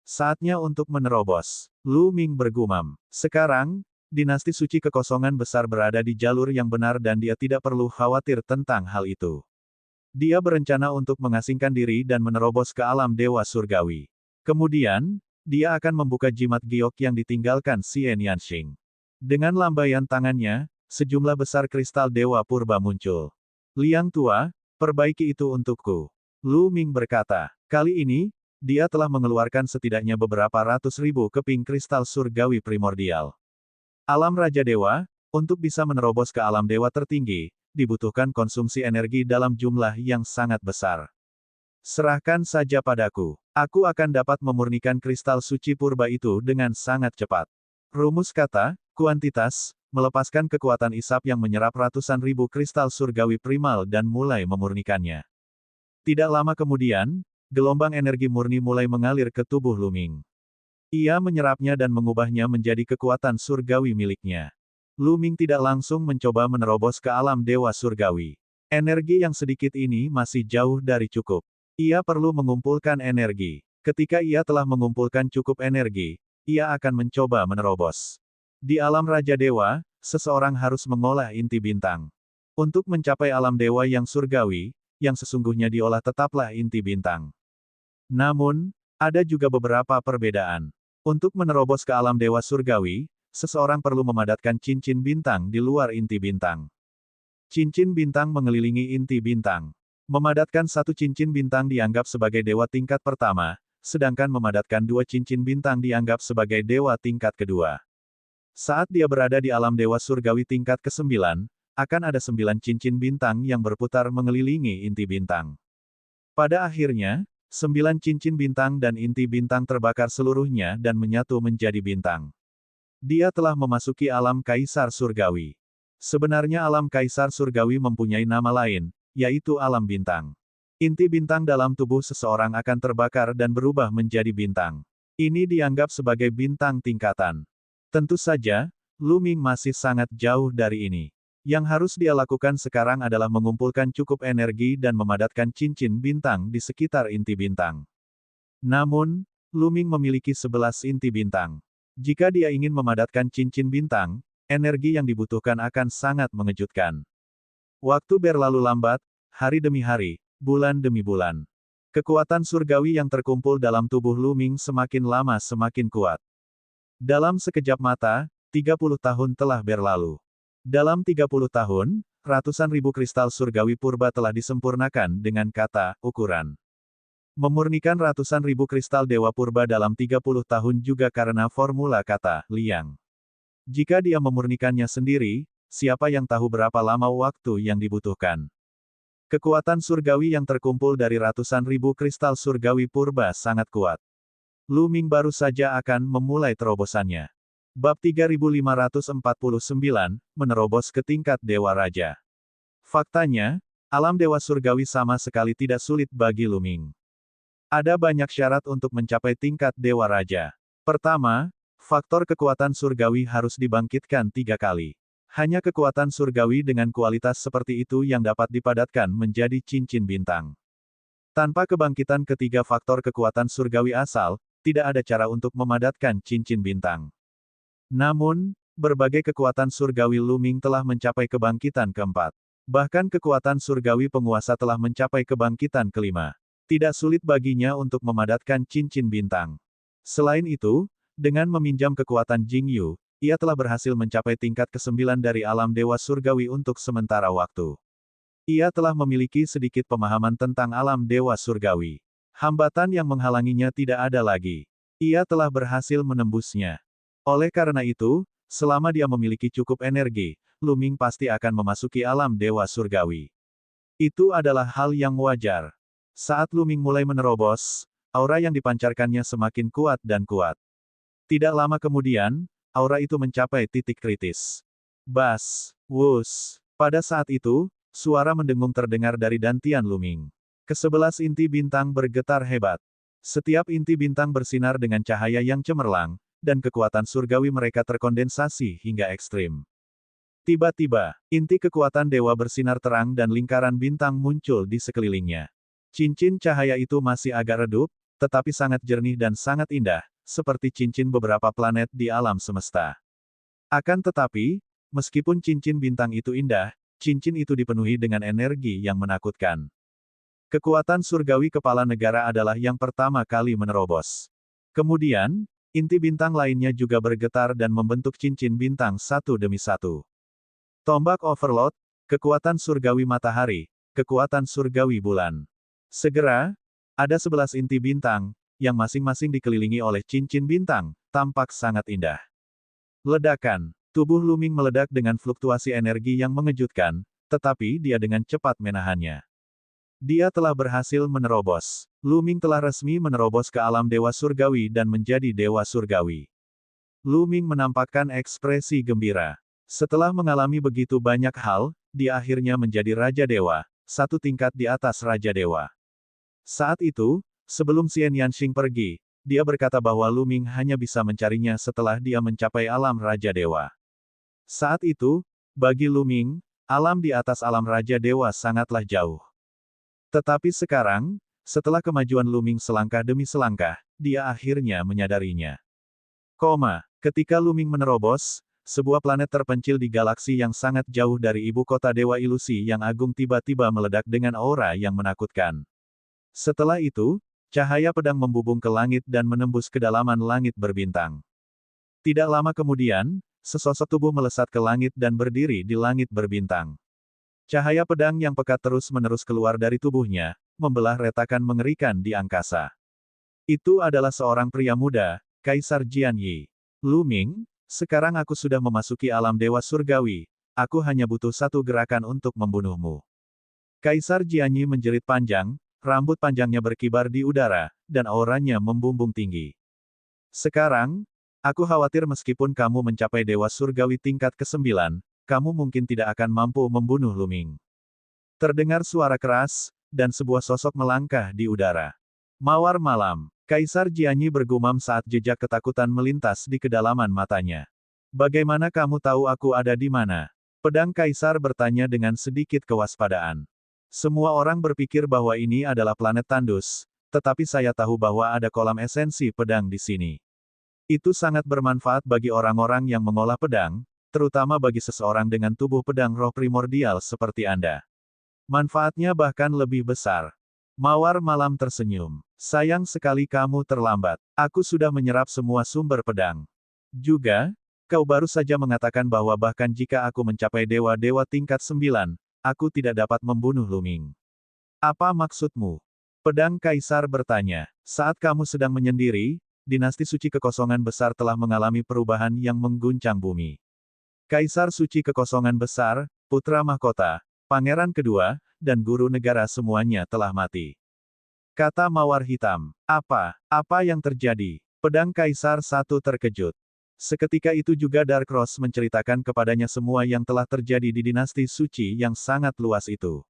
Saatnya untuk menerobos. Lu Ming bergumam. Sekarang, dinasti suci kekosongan besar berada di jalur yang benar dan dia tidak perlu khawatir tentang hal itu. Dia berencana untuk mengasingkan diri dan menerobos ke alam dewa surgawi. Kemudian, dia akan membuka jimat giok yang ditinggalkan Xie Nianxing. Dengan lambaian tangannya, sejumlah besar kristal dewa purba muncul. Liang Tua, perbaiki itu untukku. Lu Ming berkata, kali ini, dia telah mengeluarkan setidaknya beberapa ratus ribu keping kristal surgawi primordial. Alam Raja Dewa, untuk bisa menerobos ke alam dewa tertinggi, dibutuhkan konsumsi energi dalam jumlah yang sangat besar. Serahkan saja padaku. Aku akan dapat memurnikan kristal suci purba itu dengan sangat cepat. Rumus kata, kuantitas, melepaskan kekuatan isap yang menyerap ratusan ribu kristal surgawi primal dan mulai memurnikannya. Tidak lama kemudian, gelombang energi murni mulai mengalir ke tubuh Lu Ming. Ia menyerapnya dan mengubahnya menjadi kekuatan surgawi miliknya. Lu Ming tidak langsung mencoba menerobos ke alam dewa surgawi. Energi yang sedikit ini masih jauh dari cukup. Ia perlu mengumpulkan energi. Ketika ia telah mengumpulkan cukup energi, ia akan mencoba menerobos. Di alam Raja Dewa, seseorang harus mengolah inti bintang. Untuk mencapai alam dewa yang surgawi, yang sesungguhnya diolah tetaplah inti bintang. Namun, ada juga beberapa perbedaan. Untuk menerobos ke alam dewa surgawi, seseorang perlu memadatkan cincin bintang di luar inti bintang. Cincin bintang mengelilingi inti bintang. Memadatkan satu cincin bintang dianggap sebagai dewa tingkat pertama, sedangkan memadatkan dua cincin bintang dianggap sebagai dewa tingkat kedua. Saat dia berada di alam dewa surgawi tingkat ke-9, akan ada 9 cincin bintang yang berputar mengelilingi inti bintang. Pada akhirnya, 9 cincin bintang dan inti bintang terbakar seluruhnya dan menyatu menjadi bintang. Dia telah memasuki alam kaisar surgawi. Sebenarnya alam kaisar surgawi mempunyai nama lain, yaitu alam bintang. Inti bintang dalam tubuh seseorang akan terbakar dan berubah menjadi bintang. Ini dianggap sebagai bintang tingkatan. Tentu saja, Lu Ming masih sangat jauh dari ini. Yang harus dia lakukan sekarang adalah mengumpulkan cukup energi dan memadatkan cincin bintang di sekitar inti bintang. Namun, Lu Ming memiliki 11 inti bintang. Jika dia ingin memadatkan cincin bintang, energi yang dibutuhkan akan sangat mengejutkan. Waktu berlalu lambat, hari demi hari, bulan demi bulan. Kekuatan surgawi yang terkumpul dalam tubuh Lu Ming semakin lama semakin kuat. Dalam sekejap mata, 30 tahun telah berlalu. Dalam 30 tahun, ratusan ribu kristal surgawi purba telah disempurnakan dengan kata, ukuran. Memurnikan ratusan ribu kristal dewa purba dalam 30 tahun juga karena formula kata, liang. Jika dia memurnikannya sendiri, siapa yang tahu berapa lama waktu yang dibutuhkan. Kekuatan surgawi yang terkumpul dari ratusan ribu kristal surgawi purba sangat kuat. Lu Ming baru saja akan memulai terobosannya. Bab 3549, menerobos ke tingkat Dewa Raja. Faktanya, alam Dewa Surgawi sama sekali tidak sulit bagi Luming. Ada banyak syarat untuk mencapai tingkat Dewa Raja. Pertama, faktor kekuatan surgawi harus dibangkitkan 3 kali. Hanya kekuatan surgawi dengan kualitas seperti itu yang dapat dipadatkan menjadi cincin bintang. Tanpa kebangkitan ketiga faktor kekuatan surgawi asal, tidak ada cara untuk memadatkan cincin bintang. Namun, berbagai kekuatan surgawi Luming telah mencapai kebangkitan keempat. Bahkan kekuatan surgawi penguasa telah mencapai kebangkitan kelima. Tidak sulit baginya untuk memadatkan cincin bintang. Selain itu, dengan meminjam kekuatan Jingyu, ia telah berhasil mencapai tingkat ke-9 dari alam Dewa Surgawi untuk sementara waktu. Ia telah memiliki sedikit pemahaman tentang alam Dewa Surgawi. Hambatan yang menghalanginya tidak ada lagi. Ia telah berhasil menembusnya. Oleh karena itu, selama dia memiliki cukup energi, Luming pasti akan memasuki alam Dewa Surgawi. Itu adalah hal yang wajar. Saat Luming mulai menerobos, aura yang dipancarkannya semakin kuat dan kuat. Tidak lama kemudian, aura itu mencapai titik kritis. Bas, wus. Pada saat itu, suara mendengung terdengar dari dantian Luming. Ke-11 inti bintang bergetar hebat. Setiap inti bintang bersinar dengan cahaya yang cemerlang, dan kekuatan surgawi mereka terkondensasi hingga ekstrim. Tiba-tiba, inti kekuatan dewa bersinar terang dan lingkaran bintang muncul di sekelilingnya. Cincin cahaya itu masih agak redup, tetapi sangat jernih dan sangat indah, seperti cincin beberapa planet di alam semesta. Akan tetapi, meskipun cincin bintang itu indah, cincin itu dipenuhi dengan energi yang menakutkan. Kekuatan surgawi kepala negara adalah yang pertama kali menerobos. Kemudian, inti bintang lainnya juga bergetar dan membentuk cincin bintang satu demi satu. Tombak Overlord, kekuatan surgawi matahari, kekuatan surgawi bulan. Segera, ada 11 inti bintang, yang masing-masing dikelilingi oleh cincin bintang, tampak sangat indah. Ledakan. Tubuh Luming meledak dengan fluktuasi energi yang mengejutkan, tetapi dia dengan cepat menahannya. Dia telah berhasil menerobos. Luming telah resmi menerobos ke alam Dewa Surgawi dan menjadi Dewa Surgawi. Luming menampakkan ekspresi gembira. Setelah mengalami begitu banyak hal, dia akhirnya menjadi Raja Dewa, satu tingkat di atas Raja Dewa. Saat itu, sebelum Xian Yanxing pergi, dia berkata bahwa Luming hanya bisa mencarinya setelah dia mencapai alam Raja Dewa. Saat itu, bagi Luming, alam di atas alam Raja Dewa sangatlah jauh. Tetapi sekarang, setelah kemajuan Luming selangkah demi selangkah, dia akhirnya menyadarinya. Ketika Luming menerobos, sebuah planet terpencil di galaksi yang sangat jauh dari ibu kota Dewa Ilusi yang agung tiba-tiba meledak dengan aura yang menakutkan. Setelah itu, cahaya pedang membubung ke langit dan menembus kedalaman langit berbintang. Tidak lama kemudian, sesosok tubuh melesat ke langit dan berdiri di langit berbintang. Cahaya pedang yang pekat terus-menerus keluar dari tubuhnya, membelah retakan mengerikan di angkasa. Itu adalah seorang pria muda, Kaisar Jianyi. Luming, sekarang aku sudah memasuki alam Dewa Surgawi, aku hanya butuh satu gerakan untuk membunuhmu. Kaisar Jianyi menjerit panjang, rambut panjangnya berkibar di udara, dan auranya membumbung tinggi. Sekarang, aku khawatir meskipun kamu mencapai Dewa Surgawi tingkat ke-9, kamu mungkin tidak akan mampu membunuh Luming. Terdengar suara keras, dan sebuah sosok melangkah di udara. Mawar malam. Kaisar Jianyi bergumam saat jejak ketakutan melintas di kedalaman matanya. Bagaimana kamu tahu aku ada di mana? Pedang Kaisar bertanya dengan sedikit kewaspadaan. Semua orang berpikir bahwa ini adalah planet tandus, tetapi saya tahu bahwa ada kolam esensi pedang di sini. Itu sangat bermanfaat bagi orang-orang yang mengolah pedang, terutama bagi seseorang dengan tubuh pedang roh primordial seperti Anda. Manfaatnya bahkan lebih besar. Mawar malam tersenyum. Sayang sekali kamu terlambat. Aku sudah menyerap semua sumber pedang. Juga, kau baru saja mengatakan bahwa bahkan jika aku mencapai dewa-dewa tingkat 9, aku tidak dapat membunuh Luming. Apa maksudmu? Pedang Kaisar bertanya. Saat kamu sedang menyendiri, dinasti suci kekosongan besar telah mengalami perubahan yang mengguncang bumi. Kaisar suci kekosongan besar, putra mahkota, pangeran kedua, dan guru negara semuanya telah mati. Kata Mawar Hitam. Apa yang terjadi? Pedang Kaisar satu terkejut. Seketika itu juga Darkross menceritakan kepadanya semua yang telah terjadi di dinasti suci yang sangat luas itu.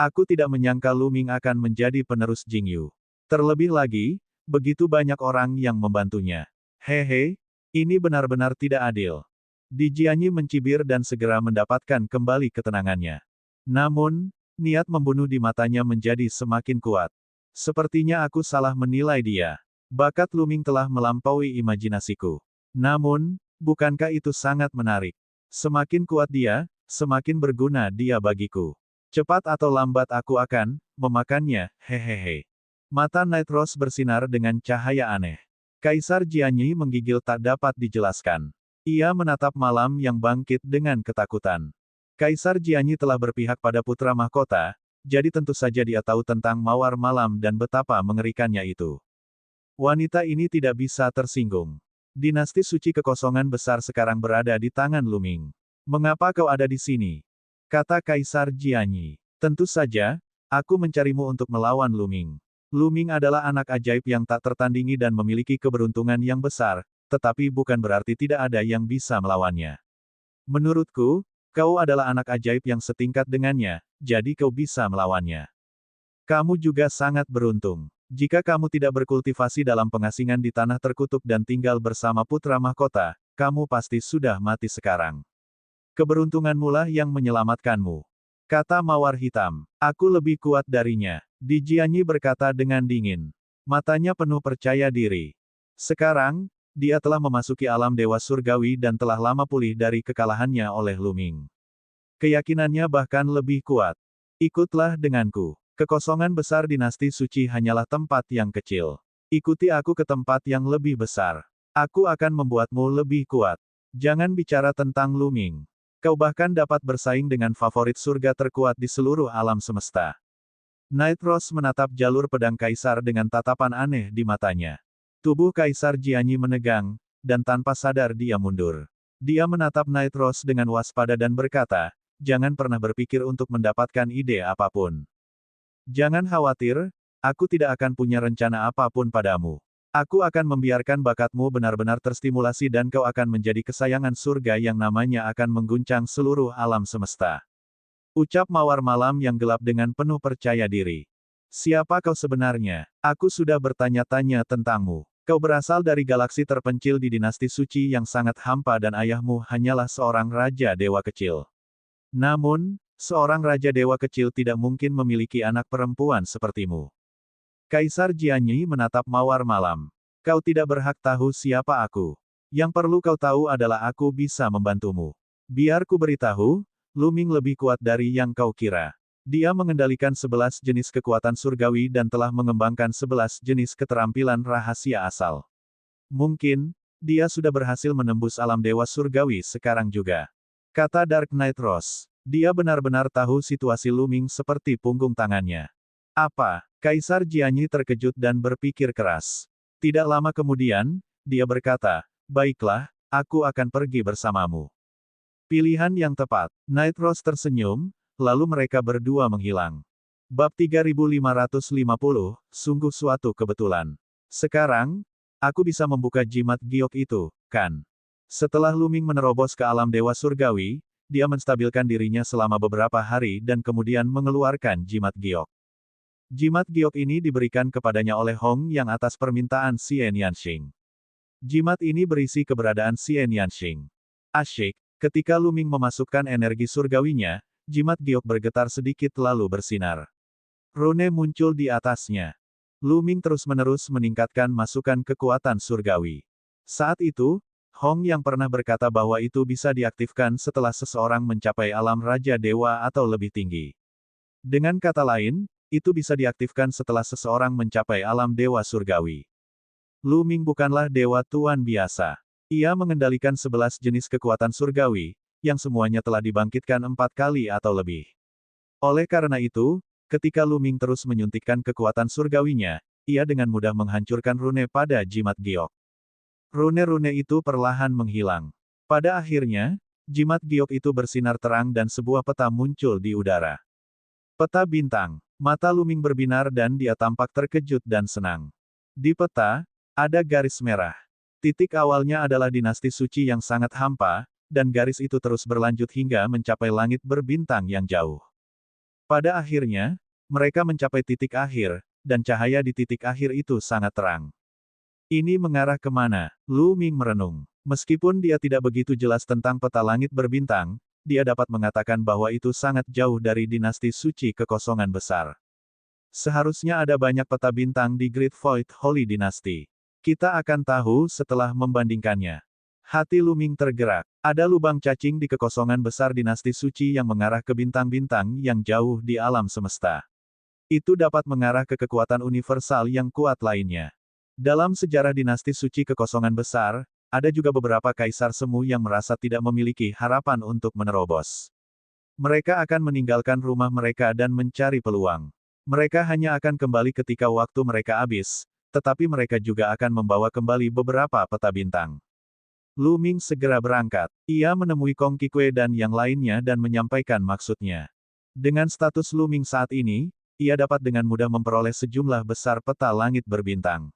Aku tidak menyangka Lu Ming akan menjadi penerus Jingyu. Terlebih lagi, begitu banyak orang yang membantunya. Hehe, ini benar-benar tidak adil. Di Jianyi mencibir dan segera mendapatkan kembali ketenangannya. Namun, niat membunuh di matanya menjadi semakin kuat. Sepertinya aku salah menilai dia. Bakat Lu Ming telah melampaui imajinasiku. Namun, bukankah itu sangat menarik? Semakin kuat dia, semakin berguna dia bagiku. Cepat atau lambat aku akan memakannya, hehehe. Mata Nightros bersinar dengan cahaya aneh. Kaisar Jianyi menggigil tak dapat dijelaskan. Ia menatap malam yang bangkit dengan ketakutan. Kaisar Jianyi telah berpihak pada putra mahkota, jadi tentu saja dia tahu tentang mawar malam dan betapa mengerikannya itu. Wanita ini tidak bisa tersinggung. Dinasti suci kekosongan besar sekarang berada di tangan Lu Ming. Mengapa kau ada di sini? Kata Kaisar Jianyi. Tentu saja, aku mencarimu untuk melawan Lu Ming. Lu Ming adalah anak ajaib yang tak tertandingi dan memiliki keberuntungan yang besar, tetapi bukan berarti tidak ada yang bisa melawannya. Menurutku, kau adalah anak ajaib yang setingkat dengannya, jadi kau bisa melawannya. Kamu juga sangat beruntung. Jika kamu tidak berkultivasi dalam pengasingan di tanah terkutuk dan tinggal bersama putra mahkota, kamu pasti sudah mati sekarang. Keberuntunganmu lah yang menyelamatkanmu. Kata Mawar Hitam. Aku lebih kuat darinya. Di Jianyi berkata dengan dingin. Matanya penuh percaya diri. Sekarang, dia telah memasuki alam dewa surgawi dan telah lama pulih dari kekalahannya oleh Lu Ming. Keyakinannya bahkan lebih kuat. Ikutlah denganku. Kekosongan besar dinasti suci hanyalah tempat yang kecil. Ikuti aku ke tempat yang lebih besar. Aku akan membuatmu lebih kuat. Jangan bicara tentang Lu Ming. Kau bahkan dapat bersaing dengan favorit surga terkuat di seluruh alam semesta. Nightros menatap jalur pedang Kaisar dengan tatapan aneh di matanya. Tubuh Kaisar Jianyi menegang, dan tanpa sadar dia mundur. Dia menatap Nightros dengan waspada dan berkata, jangan pernah berpikir untuk mendapatkan ide apapun. Jangan khawatir, aku tidak akan punya rencana apapun padamu. Aku akan membiarkan bakatmu benar-benar terstimulasi dan kau akan menjadi kesayangan surga yang namanya akan mengguncang seluruh alam semesta. Ucap Mawar Malam yang gelap dengan penuh percaya diri. Siapa kau sebenarnya? Aku sudah bertanya-tanya tentangmu. Kau berasal dari galaksi terpencil di dinasti suci yang sangat hampa dan ayahmu hanyalah seorang raja dewa kecil. Namun, seorang raja dewa kecil tidak mungkin memiliki anak perempuan sepertimu. Kaisar Jianyi menatap Mawar Malam. Kau tidak berhak tahu siapa aku. Yang perlu kau tahu adalah aku bisa membantumu. Biar ku beritahu, Lu Ming lebih kuat dari yang kau kira. Dia mengendalikan 11 jenis kekuatan surgawi dan telah mengembangkan 11 jenis keterampilan rahasia asal. Mungkin, dia sudah berhasil menembus alam dewa surgawi sekarang juga. Kata Dark Knight Rose. Dia benar-benar tahu situasi Lu Ming seperti punggung tangannya. Apa? Kaisar Jianyi terkejut dan berpikir keras. Tidak lama kemudian, dia berkata, baiklah, aku akan pergi bersamamu. Pilihan yang tepat. Nightros tersenyum, lalu mereka berdua menghilang. Bab 3550, sungguh suatu kebetulan. Sekarang, aku bisa membuka jimat giok itu, kan? Setelah Lu Ming menerobos ke alam dewa surgawi, dia menstabilkan dirinya selama beberapa hari dan kemudian mengeluarkan jimat giok. Jimat giok ini diberikan kepadanya oleh Hong Yang atas permintaan Xian Yanxing. Jimat ini berisi keberadaan Xian Yanxing. Asyik, ketika Lu Ming memasukkan energi surgawinya, jimat giok bergetar sedikit lalu bersinar. Rune muncul di atasnya. Lu Ming terus-menerus meningkatkan masukan kekuatan surgawi. Saat itu, Hong Yang pernah berkata bahwa itu bisa diaktifkan setelah seseorang mencapai alam Raja Dewa atau lebih tinggi. Dengan kata lain, itu bisa diaktifkan setelah seseorang mencapai alam dewa surgawi. Lu Ming bukanlah dewa tuan biasa. Ia mengendalikan 11 jenis kekuatan surgawi, yang semuanya telah dibangkitkan 4 kali atau lebih. Oleh karena itu, ketika Lu Ming terus menyuntikkan kekuatan surgawinya, ia dengan mudah menghancurkan rune pada jimat giok. Rune-rune itu perlahan menghilang. Pada akhirnya, jimat giok itu bersinar terang dan sebuah peta muncul di udara. Peta bintang. Mata Lu Ming berbinar dan dia tampak terkejut dan senang. Di peta, ada garis merah. Titik awalnya adalah dinasti suci yang sangat hampa, dan garis itu terus berlanjut hingga mencapai langit berbintang yang jauh. Pada akhirnya, mereka mencapai titik akhir, dan cahaya di titik akhir itu sangat terang. Ini mengarah kemana? Lu Ming merenung. Meskipun dia tidak begitu jelas tentang peta langit berbintang, dia dapat mengatakan bahwa itu sangat jauh dari dinasti suci kekosongan besar. Seharusnya ada banyak peta bintang di Great Void Holy Dynasty. Kita akan tahu setelah membandingkannya. Hati Lu Ming tergerak. Ada lubang cacing di kekosongan besar dinasti suci yang mengarah ke bintang-bintang yang jauh di alam semesta. Itu dapat mengarah ke kekuatan universal yang kuat lainnya. Dalam sejarah dinasti suci kekosongan besar, ada juga beberapa kaisar semu yang merasa tidak memiliki harapan untuk menerobos. Mereka akan meninggalkan rumah mereka dan mencari peluang. Mereka hanya akan kembali ketika waktu mereka habis, tetapi mereka juga akan membawa kembali beberapa peta bintang. Lu Ming segera berangkat. Ia menemui Kong Qikui dan yang lainnya dan menyampaikan maksudnya. Dengan status Lu Ming saat ini, ia dapat dengan mudah memperoleh sejumlah besar peta langit berbintang.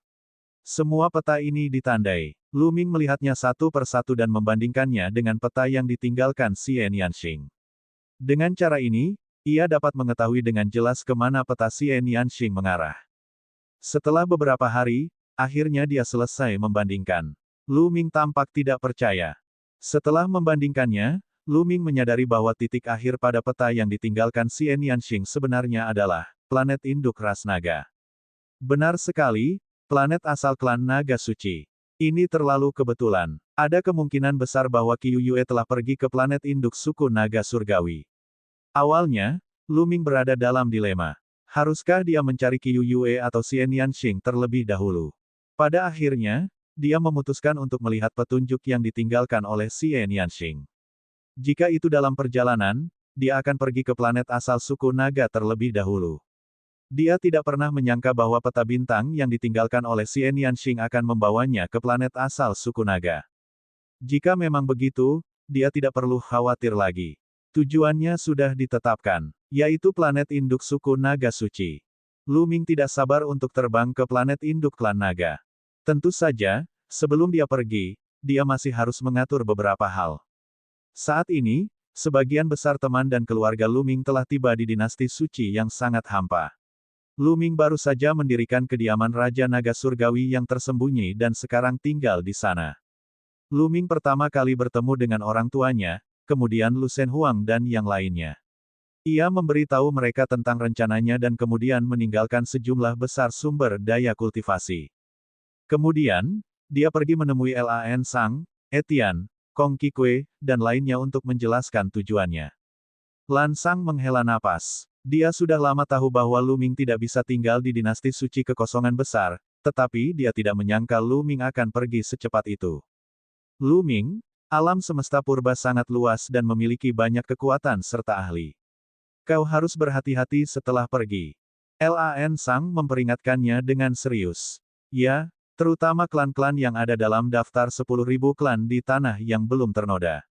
Semua peta ini ditandai. Lu Ming melihatnya satu persatu dan membandingkannya dengan peta yang ditinggalkan Xian Yanxing. Dengan cara ini, ia dapat mengetahui dengan jelas kemana peta Xian Yanxing mengarah. Setelah beberapa hari, akhirnya dia selesai membandingkan. Lu Ming tampak tidak percaya. Setelah membandingkannya, Lu Ming menyadari bahwa titik akhir pada peta yang ditinggalkan Xian Yanxing sebenarnya adalah planet induk ras naga. Benar sekali, planet asal klan naga suci. Ini terlalu kebetulan. Ada kemungkinan besar bahwa Qiu Yue telah pergi ke planet induk suku naga surgawi. Awalnya, Lu Ming berada dalam dilema. Haruskah dia mencari Qiu Yue atau Xian Yanxing terlebih dahulu? Pada akhirnya, dia memutuskan untuk melihat petunjuk yang ditinggalkan oleh Xian Yanxing. Jika itu dalam perjalanan, dia akan pergi ke planet asal suku naga terlebih dahulu. Dia tidak pernah menyangka bahwa peta bintang yang ditinggalkan oleh Xian Yanxing akan membawanya ke planet asal suku naga. Jika memang begitu, dia tidak perlu khawatir lagi. Tujuannya sudah ditetapkan, yaitu planet induk suku naga suci. Lu Ming tidak sabar untuk terbang ke planet induk klan naga. Tentu saja, sebelum dia pergi, dia masih harus mengatur beberapa hal. Saat ini, sebagian besar teman dan keluarga Lu Ming telah tiba di dinasti suci yang sangat hampa. Lu Ming baru saja mendirikan kediaman Raja Naga Surgawi yang tersembunyi dan sekarang tinggal di sana. Lu Ming pertama kali bertemu dengan orang tuanya, kemudian Lu Shen Huang dan yang lainnya. Ia memberi tahu mereka tentang rencananya dan kemudian meninggalkan sejumlah besar sumber daya kultivasi. Kemudian, dia pergi menemui Lan Sang, Etian, Kong Qikui, dan lainnya untuk menjelaskan tujuannya. Lan Sang menghela napas. Dia sudah lama tahu bahwa Lu Ming tidak bisa tinggal di dinasti suci kekosongan besar, tetapi dia tidak menyangka Lu Ming akan pergi secepat itu. Lu Ming, alam semesta purba sangat luas dan memiliki banyak kekuatan serta ahli. Kau harus berhati-hati setelah pergi. Lan Sang memperingatkannya dengan serius. Ya, terutama klan-klan yang ada dalam daftar 10.000 klan di tanah yang belum ternoda.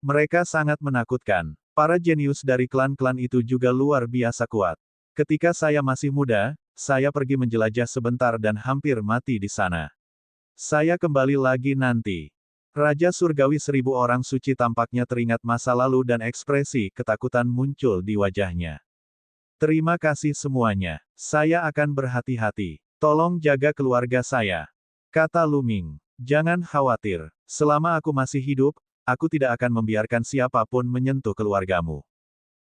Mereka sangat menakutkan. Para jenius dari klan-klan itu juga luar biasa kuat. Ketika saya masih muda, saya pergi menjelajah sebentar dan hampir mati di sana. Saya kembali lagi nanti. Raja Surgawi 1000 orang suci tampaknya teringat masa lalu dan ekspresi ketakutan muncul di wajahnya. Terima kasih semuanya. Saya akan berhati-hati. Tolong jaga keluarga saya. Kata Lu Ming. Jangan khawatir. Selama aku masih hidup, aku tidak akan membiarkan siapapun menyentuh keluargamu.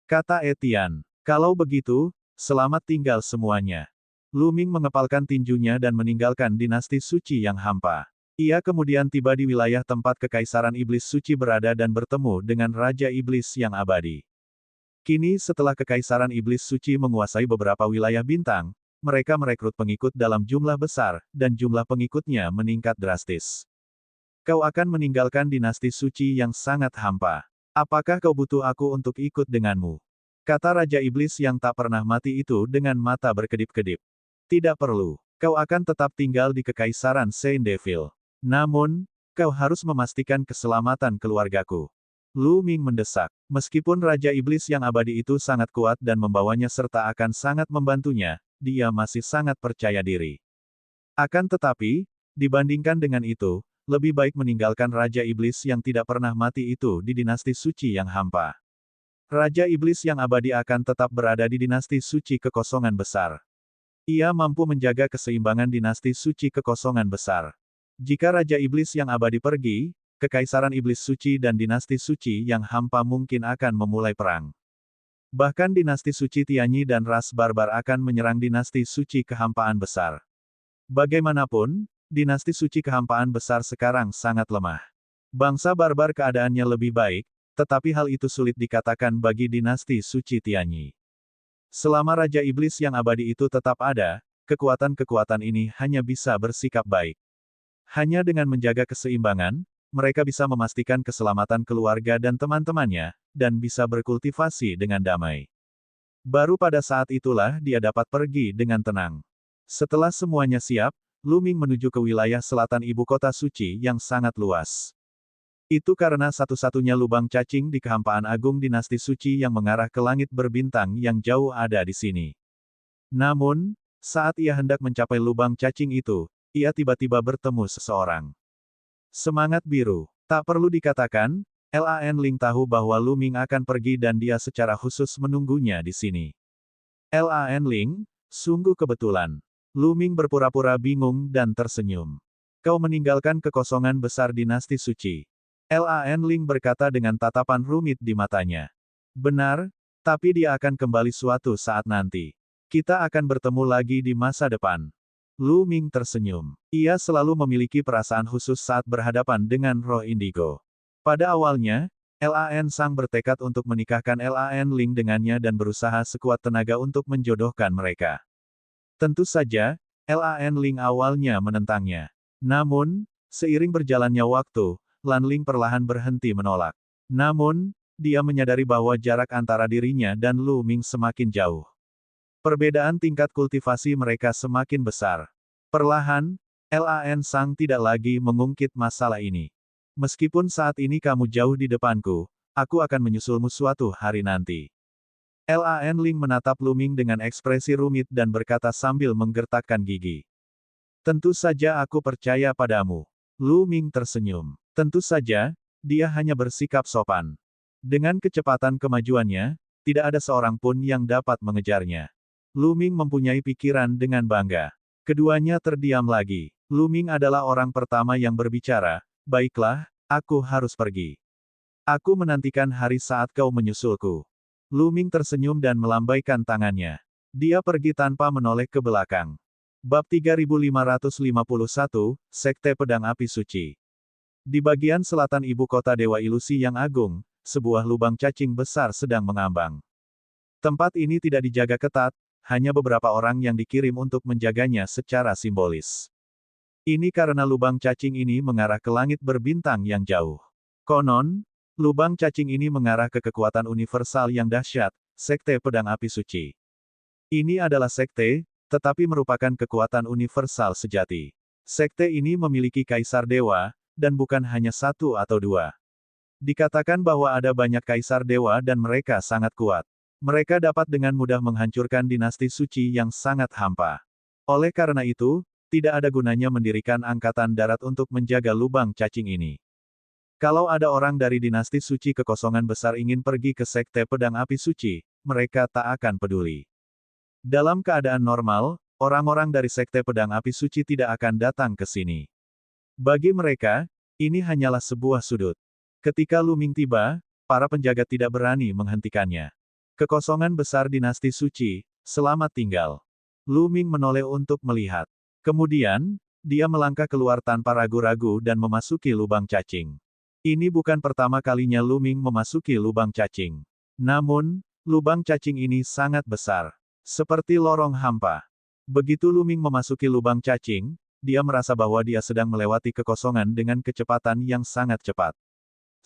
Kata Etian. Kalau begitu, selamat tinggal semuanya. Lu Ming mengepalkan tinjunya dan meninggalkan dinasti suci yang hampa. Ia kemudian tiba di wilayah tempat Kekaisaran Iblis Suci berada dan bertemu dengan Raja Iblis yang abadi. Kini setelah Kekaisaran Iblis Suci menguasai beberapa wilayah bintang, mereka merekrut pengikut dalam jumlah besar, dan jumlah pengikutnya meningkat drastis. Kau akan meninggalkan dinasti suci yang sangat hampa. Apakah kau butuh aku untuk ikut denganmu? Kata Raja Iblis yang tak pernah mati itu dengan mata berkedip-kedip. Tidak perlu. Kau akan tetap tinggal di Kekaisaran Saint Devil. Namun, kau harus memastikan keselamatan keluargaku. Lu Ming mendesak. Meskipun Raja Iblis yang abadi itu sangat kuat dan membawanya serta akan sangat membantunya, dia masih sangat percaya diri. Akan tetapi, dibandingkan dengan itu, lebih baik meninggalkan Raja Iblis yang tidak pernah mati itu di dinasti suci yang hampa. Raja Iblis yang abadi akan tetap berada di dinasti suci kekosongan besar. Ia mampu menjaga keseimbangan dinasti suci kekosongan besar. Jika Raja Iblis yang abadi pergi, Kekaisaran Iblis Suci dan dinasti suci yang hampa mungkin akan memulai perang. Bahkan dinasti suci Tianyi dan ras barbar akan menyerang dinasti suci kehampaan besar. Bagaimanapun, dinasti suci kehampaan besar sekarang sangat lemah. Bangsa barbar keadaannya lebih baik, tetapi hal itu sulit dikatakan bagi dinasti suci Tianyi. Selama Raja Iblis yang abadi itu tetap ada, kekuatan-kekuatan ini hanya bisa bersikap baik. Hanya dengan menjaga keseimbangan, mereka bisa memastikan keselamatan keluarga dan teman-temannya, dan bisa berkultivasi dengan damai. Baru pada saat itulah dia dapat pergi dengan tenang. Setelah semuanya siap, Lu Ming menuju ke wilayah selatan ibu kota suci yang sangat luas. Itu karena satu-satunya lubang cacing di kehampaan agung dinasti suci yang mengarah ke langit berbintang yang jauh ada di sini. Namun, saat ia hendak mencapai lubang cacing itu, ia tiba-tiba bertemu seseorang. Semangat biru. Tak perlu dikatakan, Lan Ling tahu bahwa Lu Ming akan pergi dan dia secara khusus menunggunya di sini. Lan Ling, sungguh kebetulan. Lu Ming berpura-pura bingung dan tersenyum. Kau meninggalkan kekosongan besar dinasti suci. Lan Ling berkata dengan tatapan rumit di matanya. Benar, tapi dia akan kembali suatu saat nanti. Kita akan bertemu lagi di masa depan. Lu Ming tersenyum. Ia selalu memiliki perasaan khusus saat berhadapan dengan roh indigo. Pada awalnya, Lan Sang bertekad untuk menikahkan Lan Ling dengannya dan berusaha sekuat tenaga untuk menjodohkan mereka. Tentu saja, Lan Ling awalnya menentangnya. Namun, seiring berjalannya waktu, Lan Ling perlahan berhenti menolak. Namun, dia menyadari bahwa jarak antara dirinya dan Lu Ming semakin jauh. Perbedaan tingkat kultivasi mereka semakin besar. Perlahan, Lan Sang tidak lagi mengungkit masalah ini. Meskipun saat ini kamu jauh di depanku, aku akan menyusulmu suatu hari nanti. Lan Ling menatap Lu Ming dengan ekspresi rumit dan berkata sambil menggertakkan gigi. Tentu saja aku percaya padamu. Lu Ming tersenyum. Tentu saja, dia hanya bersikap sopan. Dengan kecepatan kemajuannya, tidak ada seorang pun yang dapat mengejarnya. Lu Ming mempunyai pikiran dengan bangga. Keduanya terdiam lagi. Lu Ming adalah orang pertama yang berbicara, baiklah, aku harus pergi. Aku menantikan hari saat kau menyusulku. Lu Ming tersenyum dan melambaikan tangannya. Dia pergi tanpa menoleh ke belakang. Bab 3551, Sekte Pedang Api Suci. Di bagian selatan ibu kota Dewa Ilusi yang agung, sebuah lubang cacing besar sedang mengambang. Tempat ini tidak dijaga ketat, hanya beberapa orang yang dikirim untuk menjaganya secara simbolis. Ini karena lubang cacing ini mengarah ke langit berbintang yang jauh. Konon, lubang cacing ini mengarah ke kekuatan universal yang dahsyat, Sekte Pedang Api Suci. Ini adalah sekte, tetapi merupakan kekuatan universal sejati. Sekte ini memiliki kaisar dewa, dan bukan hanya satu atau dua. Dikatakan bahwa ada banyak kaisar dewa dan mereka sangat kuat. Mereka dapat dengan mudah menghancurkan dinasti suci yang sangat hampa. Oleh karena itu, tidak ada gunanya mendirikan angkatan darat untuk menjaga lubang cacing ini. Kalau ada orang dari dinasti suci kekosongan besar ingin pergi ke Sekte Pedang Api Suci, mereka tak akan peduli. Dalam keadaan normal, orang-orang dari Sekte Pedang Api Suci tidak akan datang ke sini. Bagi mereka, ini hanyalah sebuah sudut. Ketika Lu Ming tiba, para penjaga tidak berani menghentikannya. Kekosongan besar dinasti suci, selamat tinggal. Lu Ming menoleh untuk melihat. Kemudian, dia melangkah keluar tanpa ragu-ragu dan memasuki lubang cacing. Ini bukan pertama kalinya Lu Ming memasuki lubang cacing. Namun, lubang cacing ini sangat besar. Seperti lorong hampa. Begitu Lu Ming memasuki lubang cacing, dia merasa bahwa dia sedang melewati kekosongan dengan kecepatan yang sangat cepat.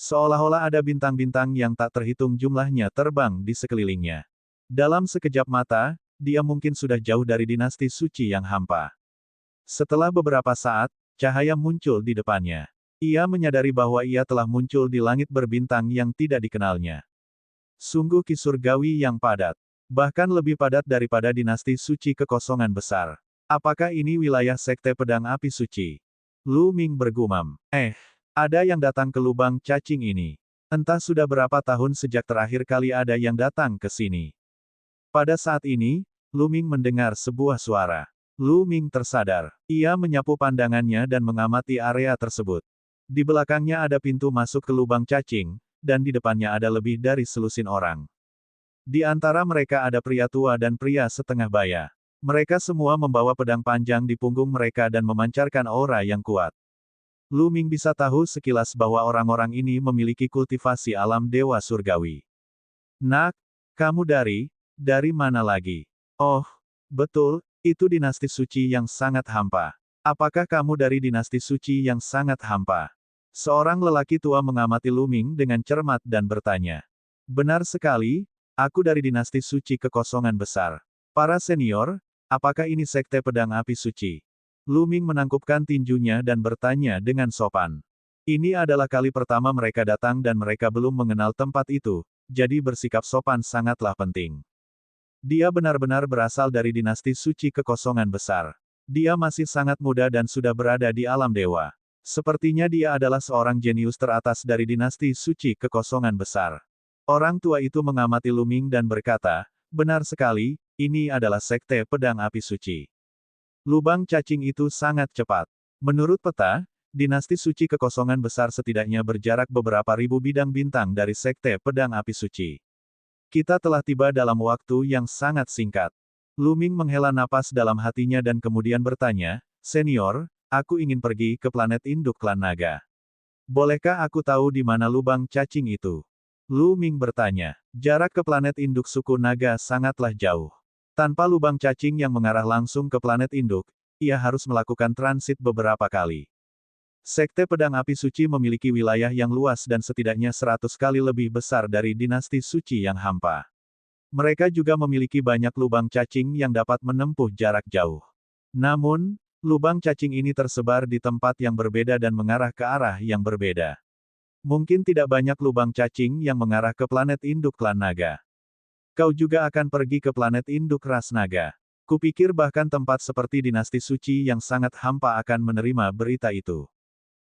Seolah-olah ada bintang-bintang yang tak terhitung jumlahnya terbang di sekelilingnya. Dalam sekejap mata, dia mungkin sudah jauh dari dinasti suci yang hampa. Setelah beberapa saat, cahaya muncul di depannya. Ia menyadari bahwa ia telah muncul di langit berbintang yang tidak dikenalnya. Sungguh ki surgawi yang padat. Bahkan lebih padat daripada dinasti suci kekosongan besar. Apakah ini wilayah Sekte Pedang Api Suci? Lu Ming bergumam. Ada yang datang ke lubang cacing ini. Entah sudah berapa tahun sejak terakhir kali ada yang datang ke sini. Pada saat ini, Lu Ming mendengar sebuah suara. Lu Ming tersadar. Ia menyapu pandangannya dan mengamati area tersebut. Di belakangnya ada pintu masuk ke lubang cacing, dan di depannya ada lebih dari selusin orang. Di antara mereka ada pria tua dan pria setengah baya. Mereka semua membawa pedang panjang di punggung mereka dan memancarkan aura yang kuat. Lu Ming bisa tahu sekilas bahwa orang-orang ini memiliki kultivasi alam dewa surgawi. Nak, kamu dari mana lagi? Oh, betul, itu dinasti suci yang sangat hampa. Apakah kamu dari dinasti suci yang sangat hampa? Seorang lelaki tua mengamati Lu Ming dengan cermat dan bertanya. Benar sekali, aku dari dinasti suci kekosongan besar. Para senior, apakah ini sekte pedang api suci? Lu Ming menangkupkan tinjunya dan bertanya dengan sopan. Ini adalah kali pertama mereka datang dan mereka belum mengenal tempat itu, jadi bersikap sopan sangatlah penting. Dia benar-benar berasal dari dinasti suci kekosongan besar. Dia masih sangat muda dan sudah berada di alam dewa. Sepertinya dia adalah seorang jenius teratas dari dinasti suci kekosongan besar. Orang tua itu mengamati Lu Ming dan berkata, benar sekali, ini adalah sekte pedang api suci. Lubang cacing itu sangat cepat. Menurut peta, dinasti suci kekosongan besar setidaknya berjarak beberapa ribu bidang bintang dari sekte pedang api suci. Kita telah tiba dalam waktu yang sangat singkat. Lu Ming menghela napas dalam hatinya dan kemudian bertanya, Senior, aku ingin pergi ke planet induk klan naga. Bolehkah aku tahu di mana lubang cacing itu? Lu Ming bertanya. Jarak ke planet induk suku naga sangatlah jauh. Tanpa lubang cacing yang mengarah langsung ke planet induk, ia harus melakukan transit beberapa kali. Sekte pedang api suci memiliki wilayah yang luas dan setidaknya 100 kali lebih besar dari dinasti suci yang hampa. Mereka juga memiliki banyak lubang cacing yang dapat menempuh jarak jauh. Namun, lubang cacing ini tersebar di tempat yang berbeda dan mengarah ke arah yang berbeda. Mungkin tidak banyak lubang cacing yang mengarah ke planet induk klan naga. Kau juga akan pergi ke planet induk ras naga. Kupikir bahkan tempat seperti dinasti suci yang sangat hampa akan menerima berita itu.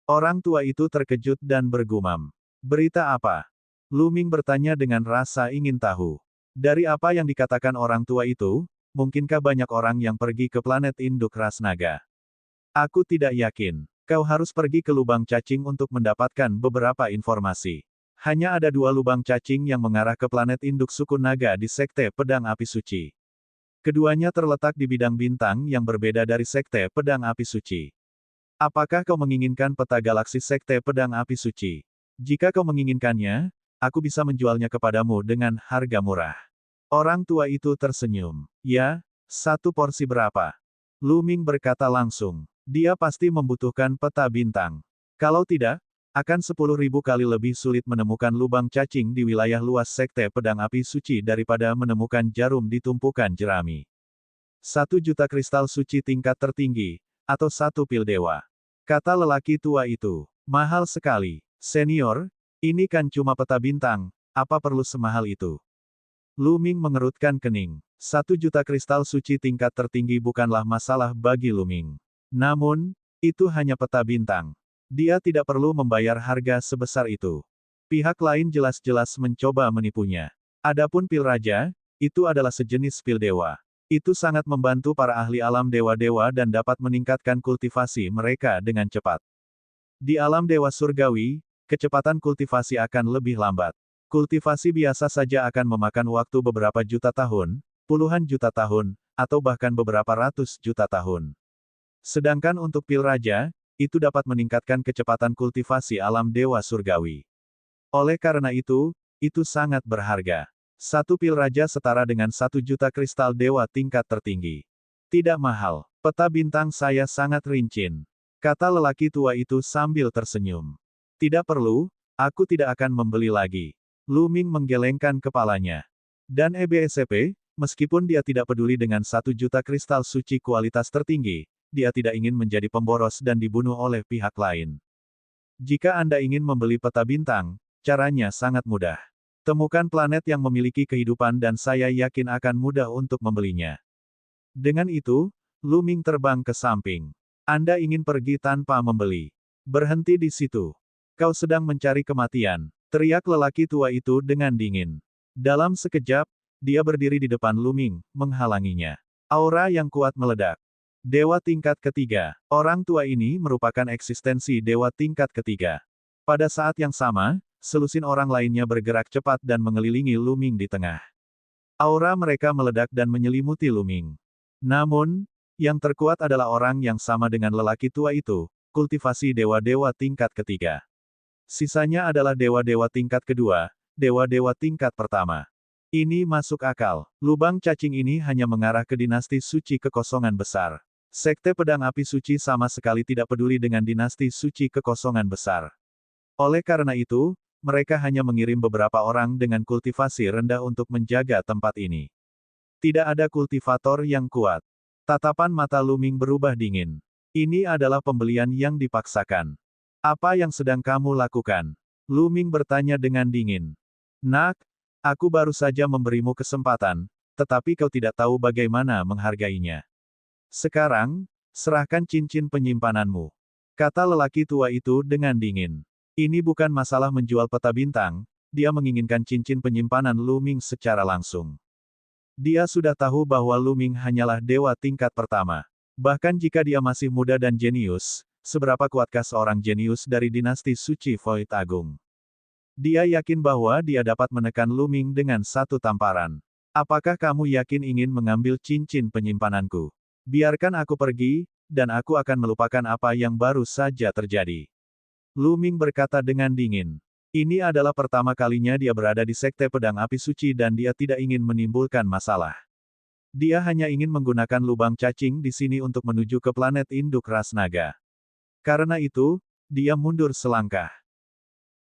Orang tua itu terkejut dan bergumam. Berita apa? Lu Ming bertanya dengan rasa ingin tahu. Dari apa yang dikatakan orang tua itu, mungkinkah banyak orang yang pergi ke planet induk ras naga? Aku tidak yakin. Kau harus pergi ke lubang cacing untuk mendapatkan beberapa informasi. Hanya ada 2 lubang cacing yang mengarah ke planet induk suku naga di sekte pedang api suci. Keduanya terletak di bidang bintang yang berbeda dari sekte pedang api suci. Apakah kau menginginkan peta galaksi sekte pedang api suci? Jika kau menginginkannya, aku bisa menjualnya kepadamu dengan harga murah. Orang tua itu tersenyum. Ya, 1 porsi berapa? Lu Ming berkata langsung. Dia pasti membutuhkan peta bintang. Kalau tidak, akan 10.000 kali lebih sulit menemukan lubang cacing di wilayah luas sekte pedang api suci daripada menemukan jarum di tumpukan jerami. 1 juta kristal suci tingkat tertinggi, atau 1 pil dewa. Kata lelaki tua itu. Mahal sekali. Senior, ini kan cuma peta bintang, apa perlu semahal itu? Lu Ming mengerutkan kening. 1 juta kristal suci tingkat tertinggi bukanlah masalah bagi Lu Ming. Namun, itu hanya peta bintang. Dia tidak perlu membayar harga sebesar itu. Pihak lain jelas-jelas mencoba menipunya. Adapun pil raja, itu adalah sejenis pil dewa. Itu sangat membantu para ahli alam dewa-dewa dan dapat meningkatkan kultivasi mereka dengan cepat. Di alam dewa surgawi, kecepatan kultivasi akan lebih lambat. Kultivasi biasa saja akan memakan waktu beberapa juta tahun, puluhan juta tahun, atau bahkan beberapa ratus juta tahun. Sedangkan untuk pil raja, itu dapat meningkatkan kecepatan kultivasi alam dewa surgawi. Oleh karena itu sangat berharga. 1 pil raja setara dengan 1 juta kristal dewa tingkat tertinggi. Tidak mahal. Peta bintang saya sangat rincin. Kata lelaki tua itu sambil tersenyum. Tidak perlu, aku tidak akan membeli lagi. Lu Ming menggelengkan kepalanya. Dan EBSCP, meskipun dia tidak peduli dengan 1 juta kristal suci kualitas tertinggi, dia tidak ingin menjadi pemboros dan dibunuh oleh pihak lain. Jika Anda ingin membeli peta bintang, caranya sangat mudah. Temukan planet yang memiliki kehidupan dan saya yakin akan mudah untuk membelinya. Dengan itu, Lu Ming terbang ke samping. Anda ingin pergi tanpa membeli. Berhenti di situ. Kau sedang mencari kematian, teriak lelaki tua itu dengan dingin. Dalam sekejap, dia berdiri di depan Luming, menghalanginya. Aura yang kuat meledak. Dewa tingkat ketiga. Orang tua ini merupakan eksistensi dewa tingkat ketiga. Pada saat yang sama, selusin orang lainnya bergerak cepat dan mengelilingi Luming di tengah. Aura mereka meledak dan menyelimuti Luming. Namun, yang terkuat adalah orang yang sama dengan lelaki tua itu, kultivasi dewa-dewa tingkat ketiga. Sisanya adalah dewa-dewa tingkat kedua, dewa-dewa tingkat pertama. Ini masuk akal. Lubang cacing ini hanya mengarah ke dinasti suci kekosongan besar. Sekte Pedang Api Suci sama sekali tidak peduli dengan dinasti suci kekosongan besar. Oleh karena itu, mereka hanya mengirim beberapa orang dengan kultivasi rendah untuk menjaga tempat ini. Tidak ada kultivator yang kuat. Tatapan mata Luming berubah dingin. Ini adalah pembelian yang dipaksakan. Apa yang sedang kamu lakukan? Luming bertanya dengan dingin. Nak, aku baru saja memberimu kesempatan, tetapi kau tidak tahu bagaimana menghargainya. Sekarang, serahkan cincin penyimpananmu. Kata lelaki tua itu dengan dingin. Ini bukan masalah menjual peta bintang, dia menginginkan cincin penyimpanan Luming secara langsung. Dia sudah tahu bahwa Luming hanyalah dewa tingkat pertama. Bahkan jika dia masih muda dan jenius, seberapa kuatkah seorang jenius dari dinasti suci Void Agung? Dia yakin bahwa dia dapat menekan Luming dengan satu tamparan. Apakah kamu yakin ingin mengambil cincin penyimpananku? Biarkan aku pergi, dan aku akan melupakan apa yang baru saja terjadi. Luming berkata dengan dingin. Ini adalah pertama kalinya dia berada di Sekte Pedang Api Suci dan dia tidak ingin menimbulkan masalah. Dia hanya ingin menggunakan lubang cacing di sini untuk menuju ke planet induk ras naga. Karena itu, dia mundur selangkah.